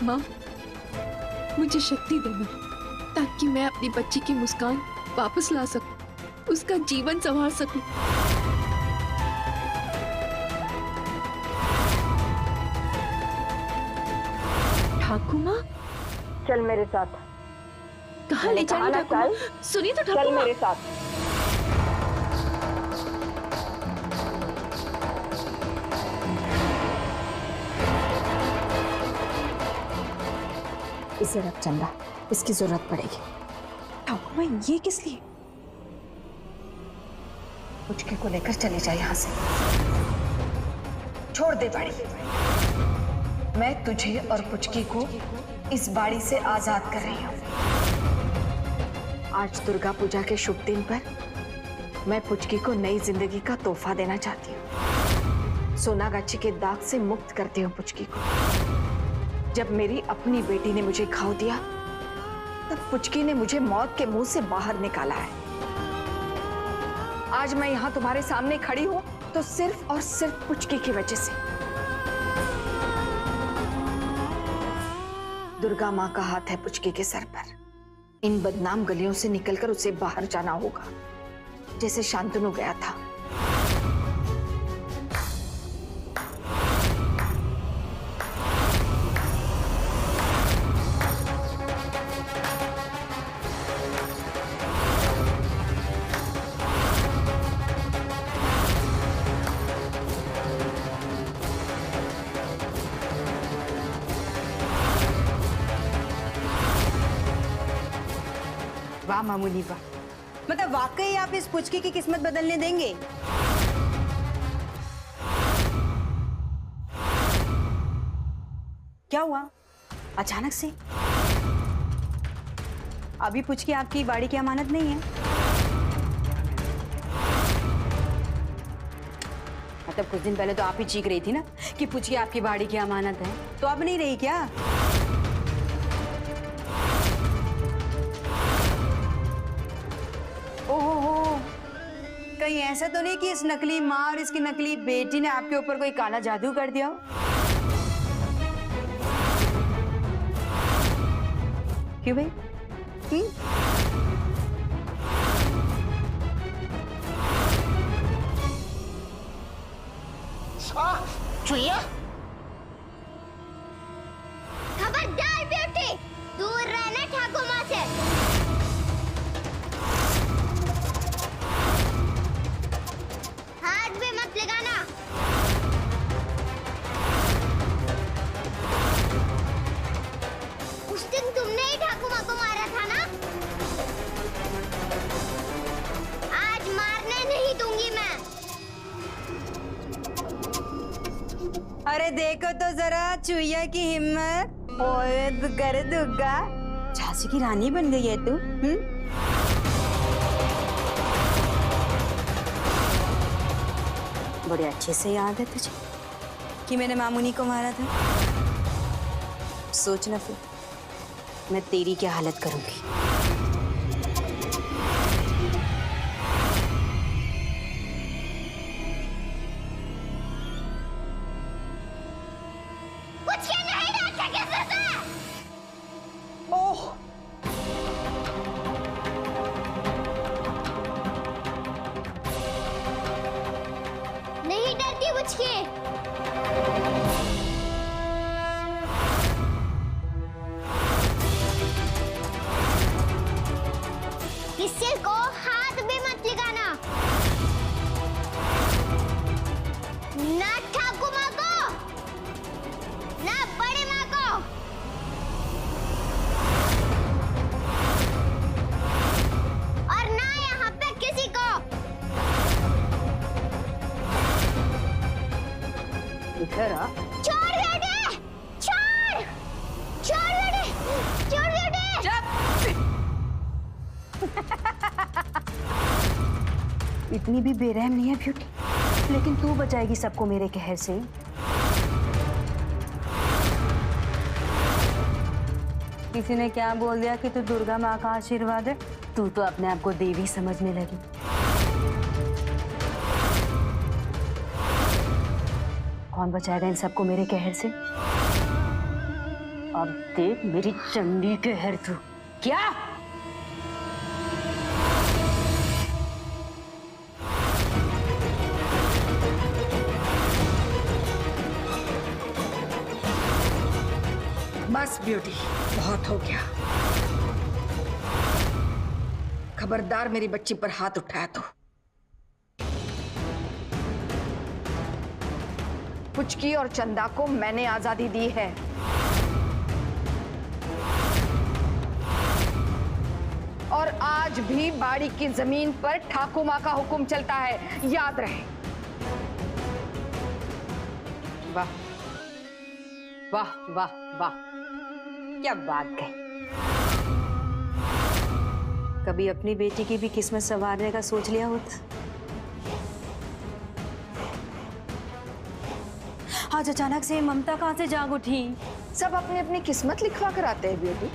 माँ, मुझे शक्ति देना ताकि मैं अपनी बच्ची की मुस्कान वापस ला सकूं, उसका जीवन संवार सकूं। ठाकुर माँ, चल मेरे साथ। कहाँ ले जाना ठाकुर माँ? सुनिए तो ठाकुर माँ। साथ। इसे रख चंदा, इसकी जरूरत पड़ेगी। ठाकुर माँ, ये किस लिए? पुचके को लेकर चले जाए यहाँ से। छोड़ दे बाड़ी। मैं तुझे और पुचकी को इस बाड़ी से आजाद कर रही हूँ। आज दुर्गा पूजा के शुभ दिन पर मैं पुचकी को नई जिंदगी का तोहफा देना चाहती हूँ। सोनागाछी के दाग से मुक्त करती हूँ पुचकी को। जब मेरी अपनी बेटी ने मुझे घाव दिया, तब पुचकी ने मुझे मौत के मुंह से बाहर निकाला है। आज मैं यहाँ तुम्हारे सामने खड़ी हूँ तो सिर्फ और सिर्फ पुचकी की वजह से। दुर्गा माँ का हाथ है पुचकी के सर पर। इन बदनाम गलियों से निकलकर उसे बाहर जाना होगा, जैसे शांतनु गया था। वाह मामूली वाह, मतलब वाकई आप इस पुचकी की किस्मत बदलने देंगे? क्या हुआ अचानक से? अभी पुचकी आपकी बाड़ी की अमानत नहीं है। मतलब कुछ दिन पहले तो आप ही चीख रही थी ना कि पुचकी आपकी बाड़ी की अमानत है, तो अब नहीं रही क्या? ओहो, कहीं ऐसा तो नहीं कि इस नकली माँ और इसकी नकली बेटी ने आपके ऊपर कोई काला जादू कर दिया हो? क्यों भाई? छुइया, खबरदार बेटी, दूर रहना ठाकुर माँ से। हाथ भी मत लगाना। उस दिन तुमने ही ठाकुर माँ को मारा था ना? आज मारने नहीं दूंगी मैं। अरे देखो तो जरा चुईया की हिम्मत। ओए तो कर दूंगा। झांसी की रानी बन गई है तू। बड़े अच्छे से याद है तुझे कि मैंने मामूनी को मारा था। सोचना फिर मैं तेरी क्या हालत करूंगी। नहीं डरती पुचकी। किसी को हाथ भी मत लगाना, ना ठाकुर माँ को, ना बड़ी माँ को। और ना यहाँ पे किसी को। इधर आ। छोड़ बेटे, छोड़, छोड़ बेटे, छोड़ बेटे। इतनी भी बेरहम नहीं है ब्यूटी। लेकिन तू बचाएगी सबको मेरे कहर से। किसी ने क्या बोल दिया कि तू दुर्गा माँ का आशीर्वाद है? तू तो अपने आप को देवी समझने लगी। कौन बचाएगा इन सबको मेरे कहर से? अब देख मेरी चंडी कहर तू। क्या? बस ब्यूटी, बहुत हो गया। खबरदार मेरी बच्ची पर हाथ उठाया तो। पुचकी और चंदा को मैंने आजादी दी है। और आज भी बाड़ी की जमीन पर ठाकुमा का हुक्म चलता है, याद रहे। वाह वाह वाह वाह, क्या बात कही। कभी अपनी बेटी की भी किस्मत संवारने का सोच लिया होता। आज अचानक से ममता कहां से जाग उठी? सब अपनी अपनी किस्मत लिखवा कर आते हैं बेटी।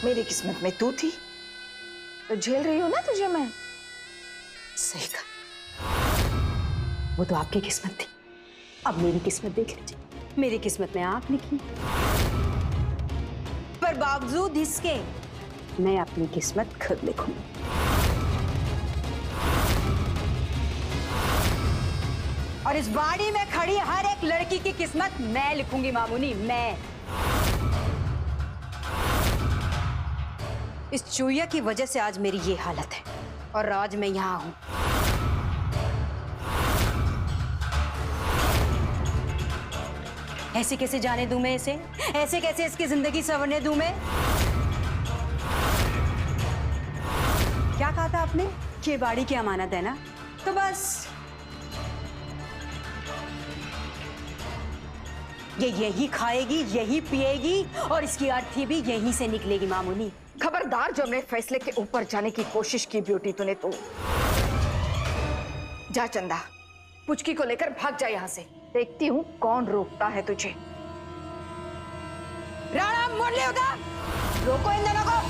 मेरी किस्मत में तू थी तो झेल रही हो ना तुझे मैं। सही कहा, वो तो आपकी किस्मत थी। अब मेरी किस्मत देख लीजिए, मेरी किस्मत में आप लिखी। पर बावजूद इसके मैं अपनी किस्मत खुद लिखूंगी। और इस बाड़ी में खड़ी हर एक लड़की की किस्मत मैं लिखूंगी मामूनी, मैं। इस चूहिया की वजह से आज मेरी ये हालत है और आज मैं यहां हूं। ऐसे कैसे जाने दूं मैं इसे? ऐसे कैसे इसकी जिंदगी संवरने दूं मैं? क्या कहा था आपने? कि बाड़ी की अमानत है ना, तो बस ये यही खाएगी, यही पिएगी और इसकी अर्थी भी यहीं से निकलेगी मामूनी। खबरदार जो मेरे फैसले के ऊपर जाने की कोशिश की ब्यूटी तूने तो। जा चंदा, पुचकी को लेकर भाग जा यहाँ से। देखती हूँ कौन रोकता है तुझे। राणा मुरली उधर, रोको इन दोनों को।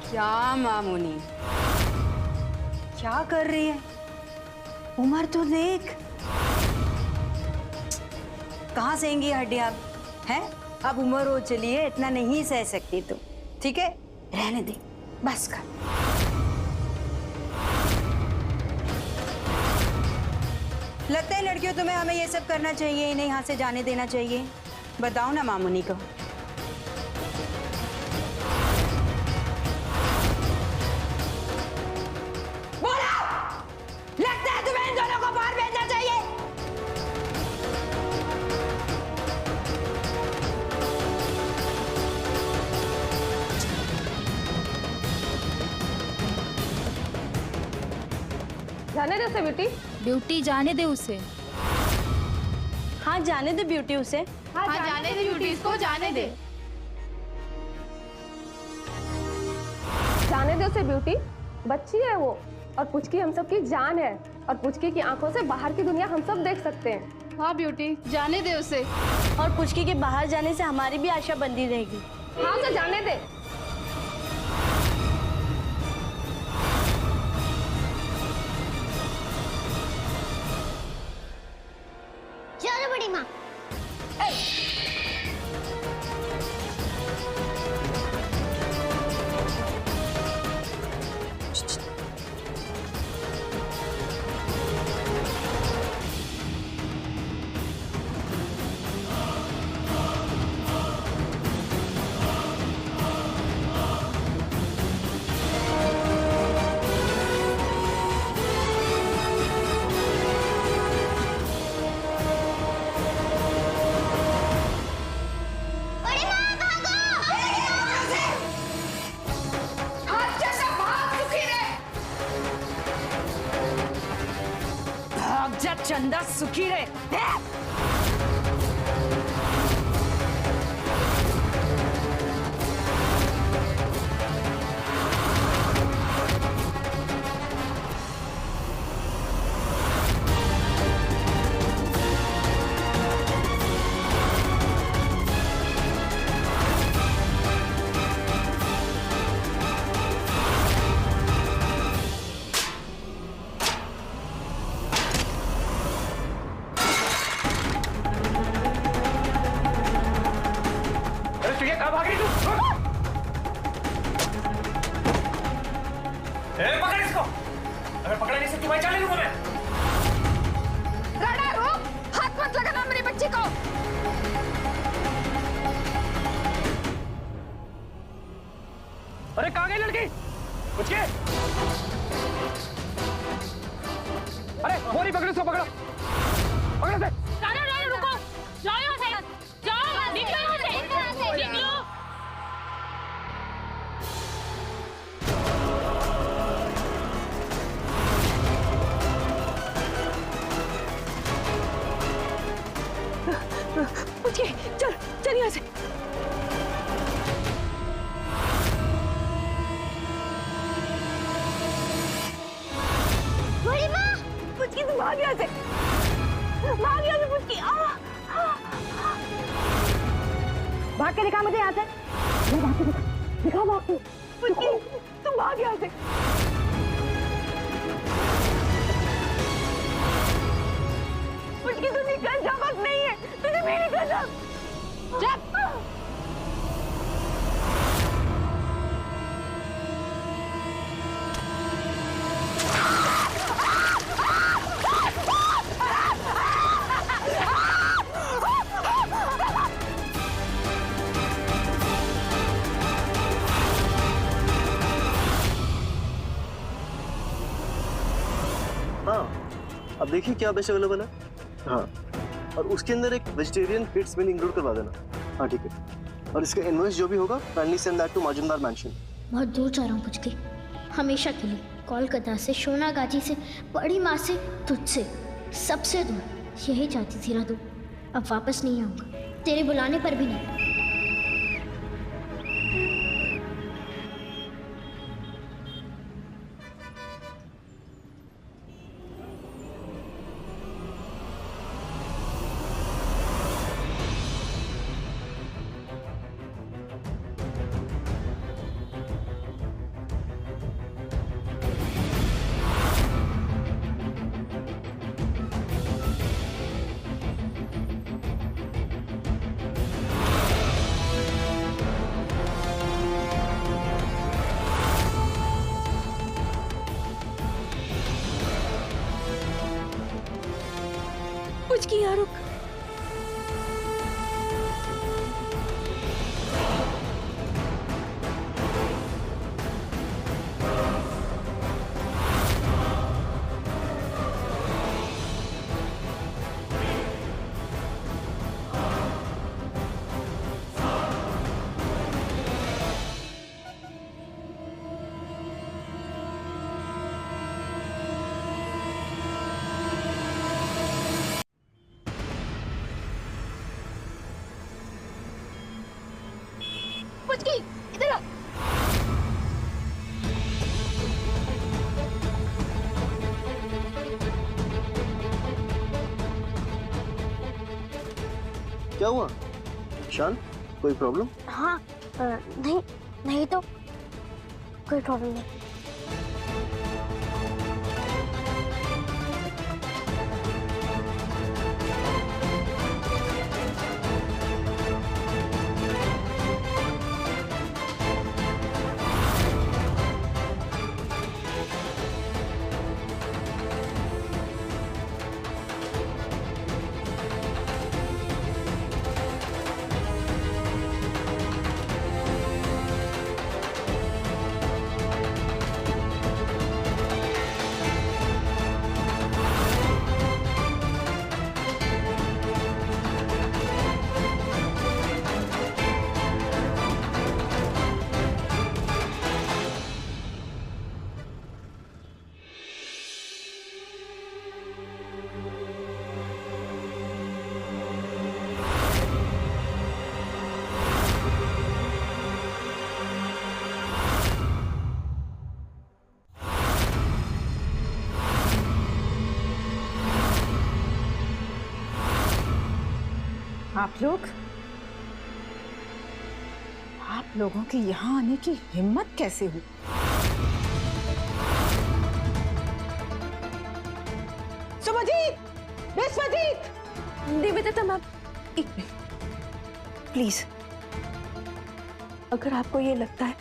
क्या मामूनी, क्या कर रही है? उम्र तो देख। कहाँ से आएंगी हड्डियां अब? हैं? अब उम्र हो चली है, इतना नहीं सह सकती तुम। ठीक है, रहने दे, बस कर। लगता है लड़कियों तुम्हें हमें ये सब करना चाहिए, इन्हें यहाँ से जाने देना चाहिए। बताओ ना मामूनी को। लगता है तुम्हें इन दोनों को बाहर भेजना चाहिए। जाने दे उसे ब्यूटी। ब्यूटी जाने दे उसे। हाँ जाने दे ब्यूटी उसे। हाँ जाने दे ब्यूटी, इसको जाने दे। जाने दे उसे ब्यूटी, बच्ची है वो और पुचकी हम सब की जान है और पुचकी की आंखों से बाहर की दुनिया हम सब देख सकते हैं। हाँ ब्यूटी, जाने दे उसे। और पुचकी के बाहर जाने से हमारी भी आशा बंधी रहेगी। हाँ उसे जाने दे। चलो बड़ी माँ। चंदा सुखी रहे। पकड़ इसको। अगर पकड़ा नहीं सकती भाई जाने दूंगा मैं। राणा रुक, हाथ मत लगाना मेरी बच्ची को। अरे कहाँ गई लड़की? कुछ के? अरे वो नहीं पकड़ो, इसको पकड़ो, पकड़ो से। राणा राणा रुको, जाओ यहाँ से, जाओ, निकलो यहाँ से, निकलो। चल चल यहाँ से। बड़ी माँ, पुचकी तुम भाग यहाँ से, भाग यहाँ से पुचकी। भाग के दिखा मुझे यहाँ से, भाग के दिखा भाग के। पुचकी तुम भाग यहाँ से। पुचकी तू निकल जा, वक्त नहीं है, तुझे भी निकल जा। हाँ, अब देखिए क्या डिश अवेलेबल है। हाँ, और उसके अंदर एक वेजिटेरियन किड्स मील इंक्लूड करवा देना। हाँ ठीक है, और इसका इनवॉइस जो भी होगा kindly send that to Majumdar mansion. बहुत दूर जा रहा हूँ पुचकी, हमेशा के लिए। कोलकाता से, सोनागाची से, बड़ी माँ से, तुझसे, सबसे दूर। यही चाहती थी ना तू। अब वापस नहीं आऊँगा, तेरे बुलाने पर भी नहीं। पुचकी यहाँ रुक। पुचकी इधर आ। क्या हुआ शान, कोई प्रॉब्लम? हाँ, नहीं नहीं तो कोई प्रॉब्लम नहीं। आप लोगों के यहाँ आने की हिम्मत कैसे हुई? सुमजीत, विश्वजीत, निवेदिता मैम, एक मिनट प्लीज। अगर आपको ये लगता है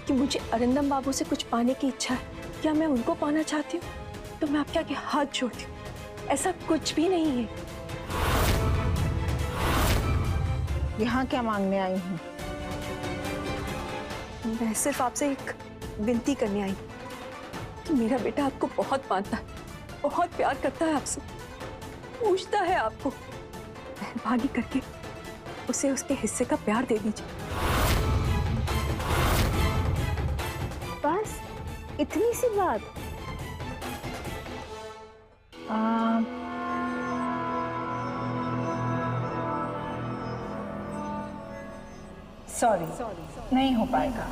कि मुझे अरिंदम बाबू से कुछ पाने की इच्छा है या मैं उनको पाना चाहती हूँ तो मैं आपके आगे हाथ जोड़ती हूँ, ऐसा कुछ भी नहीं है। यहाँ क्या मांगने आई हूँ? मैं सिर्फ आपसे एक विनती करने आई कि मेरा बेटा आपको बहुत मानता है, बहुत प्यार करता है आपसे, पूछता है आपको, मेहरबानी करके उसे उसके हिस्से का प्यार दे दीजिए। बस इतनी सी बात? सॉरी, नहीं हो पाएगा।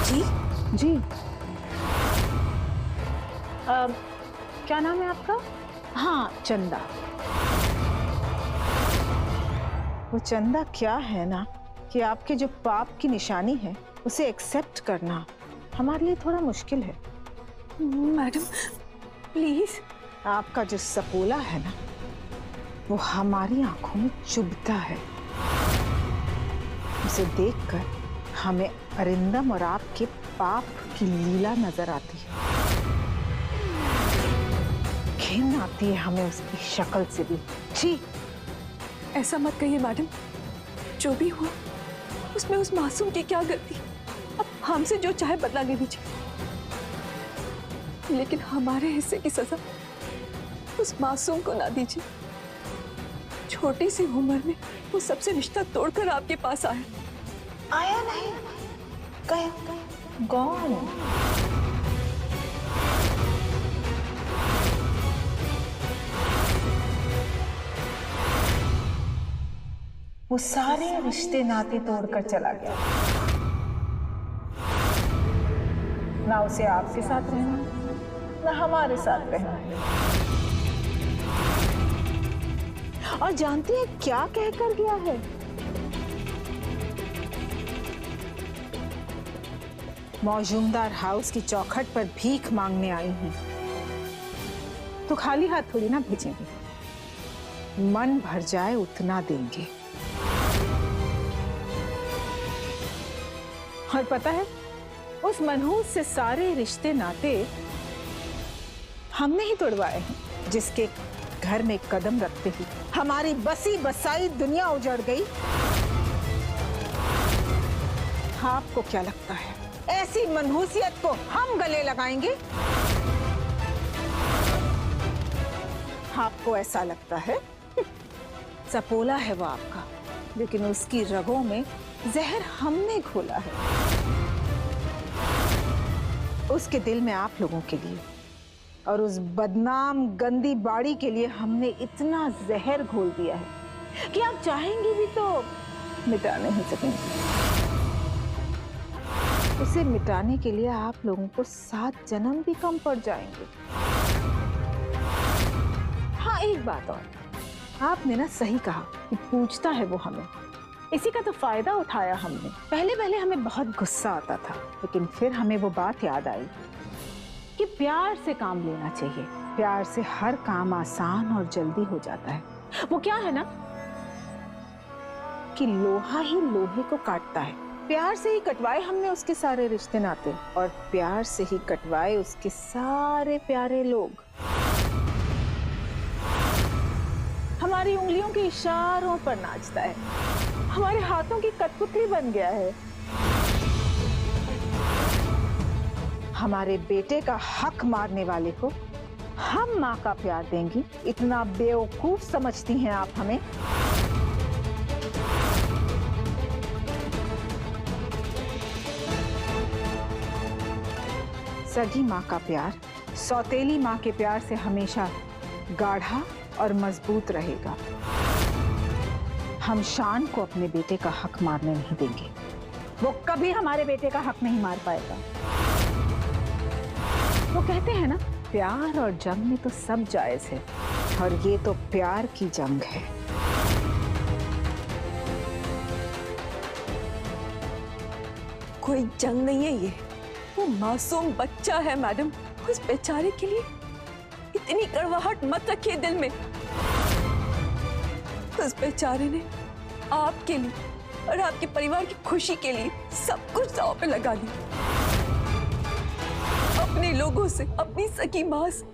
जी जी, क्या नाम है आपका? हाँ, चंदा। वो चंदा क्या है ना कि आपके जो पाप की निशानी है उसे एक्सेप्ट करना हमारे लिए थोड़ा मुश्किल है। Madam please. आपका जो सपोला है ना वो हमारी आंखों में चुभता है। उसे देखकर हमें अरिंदम और आपके पाप की लीला नजर आती है। घिन आती है हमें उसकी शक्ल से भी। छी, ऐसा मत कहिए मैडम, जो भी हुआ उसमें उस मासूम की क्या गलती? अब हमसे जो चाहे बदला ले लीजिए, लेकिन हमारे हिस्से की सजा उस मासूम को ना दीजिए। छोटी सी उम्र में वो सबसे रिश्ता तोड़कर आपके पास आया नहीं, गया, गॉन। वो सारे रिश्ते नाते तोड़कर चला गया। ना उसे आपके साथ रहना, ना हमारे साथ रहना है। और जानती है क्या कहकर गया है? मौजूमदार हाउस की चौखट पर भीख मांगने आई हूं, तो खाली हाथ थोड़ी ना भेजेंगे, मन भर जाए उतना देंगे। और पता है, उस मनहूस से सारे रिश्ते नाते हमने ही तोड़वाए हैं, जिसके घर में कदम रखते ही हमारी बसी बसाई दुनिया उजड़ गई। आपको क्या लगता है ऐसी मनहूसियत को हम गले लगाएंगे? आपको ऐसा लगता है? सपोला है वो आपका, लेकिन उसकी रगों में जहर हमने घोला है। उसके दिल में आप लोगों के लिए और उस बदनाम गंदी बाड़ी के लिए हमने इतना जहर घोल दिया है कि आप चाहेंगे भी तो मिटा नहीं सकेंगे। उसे मिटाने के लिए आप लोगों को 7 जन्म भी कम पड़ जाएंगे। हाँ, एक बात और, आपने ना सही कहा कि पूछता है वो हमें, इसी का तो फायदा उठाया हमने। पहले हमें बहुत गुस्सा आता था, लेकिन फिर हमें वो बात याद आई कि प्यार से काम लेना चाहिए। प्यार से हर काम आसान और जल्दी हो जाता है। वो क्या है ना कि लोहा ही लोहे को काटता है। प्यार से ही कटवाए हमने उसके सारे रिश्ते नाते, और प्यार से ही कटवाए उसके सारे प्यारे लोग। हमारी उंगलियों के इशारों पर नाचता है, हमारे हाथों की कठपुतली बन गया है। हमारे बेटे का हक मारने वाले को हम माँ का प्यार देंगी, इतना बेवकूफ समझती हैं आप हमें? सगी माँ का प्यार सौतेली माँ के प्यार से हमेशा गाढ़ा और मजबूत रहेगा। हम शान को अपने बेटे का हक मारने नहीं देंगे। वो कभी हमारे बेटे का हक नहीं मार पाएगा। वो कहते हैं ना, प्यार और जंग में तो सब जायज है, और ये तो प्यार की जंग है। कोई जंग नहीं है ये, वो मासूम बच्चा है मैडम। उस बेचारे के लिए इतनी कड़वाहट मत रखिए दिल में। उस बेचारे ने आपके लिए और आपके परिवार की खुशी के लिए सब कुछ दांव पे लगा दिया। अपने लोगों से, अपनी सगी मां से,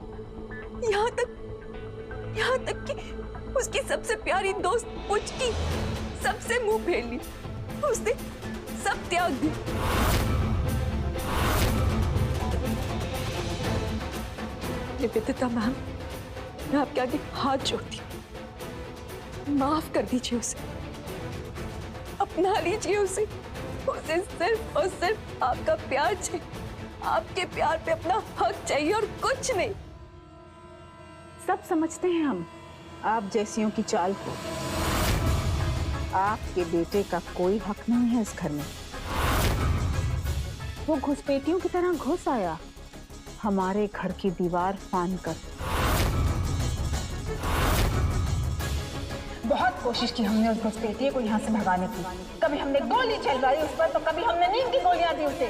यहाँ तक कि उसकी सबसे प्यारी दोस्त पुचकी सबसे मुंह फेर ली। उसने सब त्याग दी। निवेदिता मैम, मैं आपके आगे हाथ जोड़ती हूँ, माफ कर दीजिए उसे, अपना लीजिए उसे। उसे सिर्फ और सिर्फ आपका प्यार चाहिए, आपके प्यार पे अपना हक चाहिए और कुछ नहीं। सब समझते हैं हम आप जैसियों की चाल को। आपके बेटे का कोई हक नहीं है इस घर में। वो घुसपैठियों की तरह घुस आया हमारे घर की दीवार फान कर। बहुत कोशिश की हमने उस घुसपैठिए को यहाँ से भगाने की। कभी हमने गोली चलवाई उस पर, तो कभी हमने नीम की गोलियां दी उसे।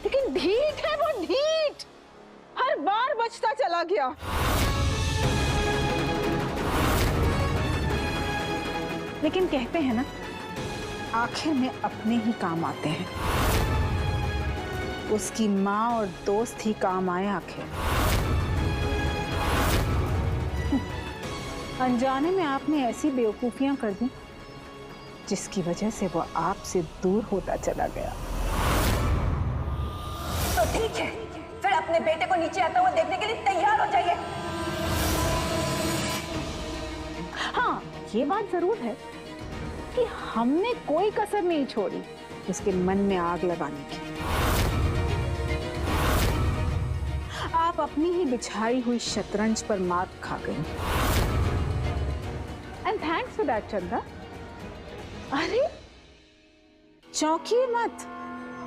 लेकिन ढीठ है वो, ढीठ। हर बार बचता चला गया। लेकिन कहते हैं ना, आखिर में अपने ही काम आते हैं। उसकी माँ और दोस्त ही काम आए आखिर। अनजाने में आपने ऐसी बेवकूफियां कर दी जिसकी वजह से वो आपसे दूर होता चला गया। तो ठीक है, फिर अपने बेटे को नीचे आता हुआ देखने के लिए तैयार हो जाइए। हाँ, ये बात जरूर है कि हमने कोई कसर नहीं छोड़ी उसके मन में आग लगाने की। आप अपनी ही बिछाई हुई शतरंज पर मात खा गई। एंड थैंक्स फॉर दैट चंदा। अरे चौंकिए मत,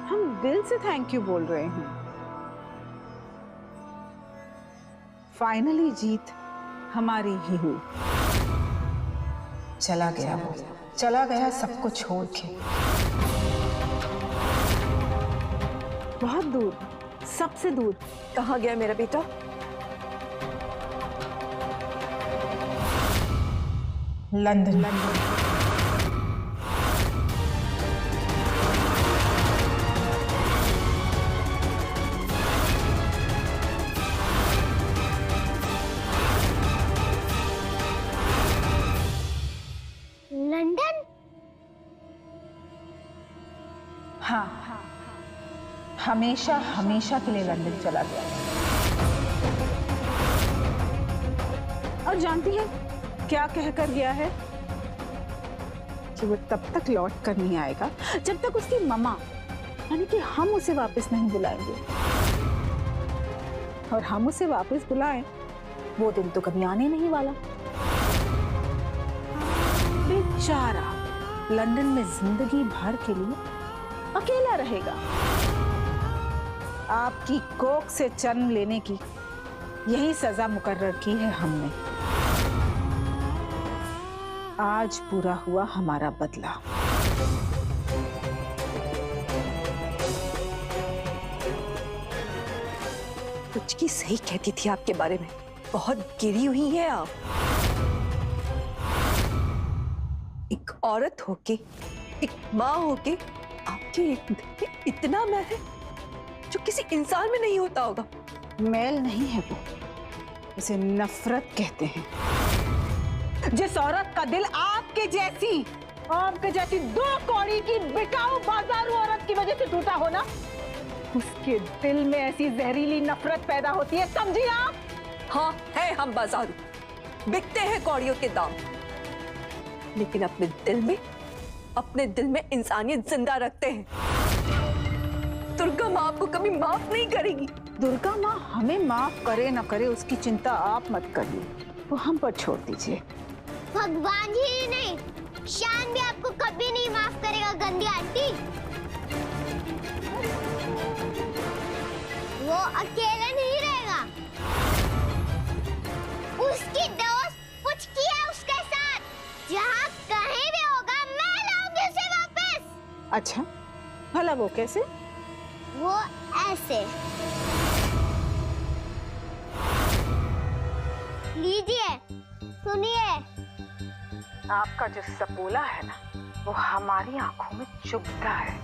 हम दिल से थैंक यू बोल रहे हैं। फाइनली जीत हमारी ही हुई। चला गया वो, चला गया सबको छोड़ के, बहुत दूर, सबसे दूर। कहाँ गया मेरा बेटा? लंदन। लंदन? हाँ, हमेशा हमेशा के लिए लंदन चला गया। और जानती है क्या कहकर गया है? कि वो तब तक लौट कर नहीं आएगा जब तक उसकी मम्मा, यानी कि हम उसे वापस नहीं बुलाएंगे। और हम उसे वापस बुलाएं, वो दिन तो कभी आने नहीं वाला। बेचारा लंदन में जिंदगी भर के लिए अकेला रहेगा। आपकी कोख से जन्म लेने की यही सजा मुकर्रर की है हमने। आज पूरा हुआ हमारा बदला। कुछ की सही कहती थी आपके बारे में, बहुत गिरी हुई है आप। एक औरत होके, एक माँ होके, आपके दिल में इतना मैल है जो किसी इंसान में नहीं होता होगा। मैल नहीं है वो, इसे नफरत कहते हैं। जिस औरत का दिल आपके जैसी दो कौड़ी की बिकाऊ बाजारू औरत की वजह से टूटा हो ना, उसके दिल में ऐसी जहरीली नफरत पैदा होती है, समझी आप? हाँ, है हम बाजारू, बिकते हैं कौड़ियों के दाम, लेकिन अपने दिल में इंसानियत जिंदा रखते हैं। दुर्गा माँ आपको कभी माफ नहीं करेगी। दुर्गा माँ हमें माफ करे न करे उसकी चिंता आप मत करिए, वो हम पर छोड़ दीजिए। भगवान ही नहीं, शान भी आपको कभी नहीं माफ करेगा, गंदी आंटी। वो अकेले नहीं रहेगा। उसकी दोस्त पुचकी है उसके साथ। जहाँ कहीं भी होगा मैं लाऊंगी उसे वापस। अच्छा, भला वो कैसे? वो ऐसे। लीजिए, सुनिए। आपका जो सपोला है ना, वो हमारी आंखों में चुभता है।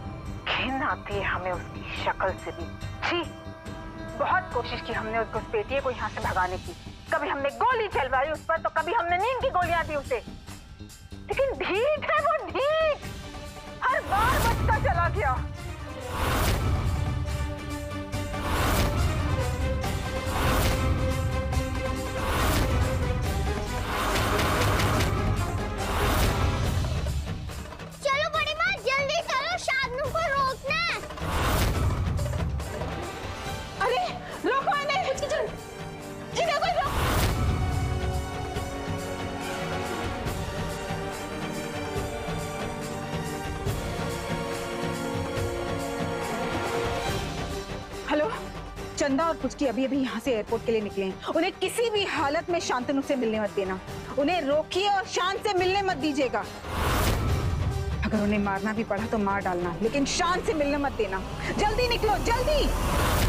घिन आती है हमें उसकी शक्ल से भी। छी! बहुत कोशिश की हमने उसको पेटिए को यहाँ से भगाने की। कभी हमने गोली चलवाई उस पर, तो कभी हमने नींद की गोलियां दी उसे। लेकिन ढीठ है वो, ढीठ। हर बार बचता चला गया। चलो बड़ी माँ, जल्दी चलो, शाबनूम को रोकना है। अरे रोको इन्हें! इन्हें कोई रोक! हेलो, चंदा और पुचकी अभी अभी यहाँ से एयरपोर्ट के लिए निकले हैं। उन्हें किसी भी हालत में शांतनु से मिलने मत देना। उन्हें रोकिए और शान से मिलने मत दीजिएगा। अगर उन्हें मारना भी पड़ा तो मार डालना, लेकिन शान से मिलने मत देना। जल्दी निकलो, जल्दी।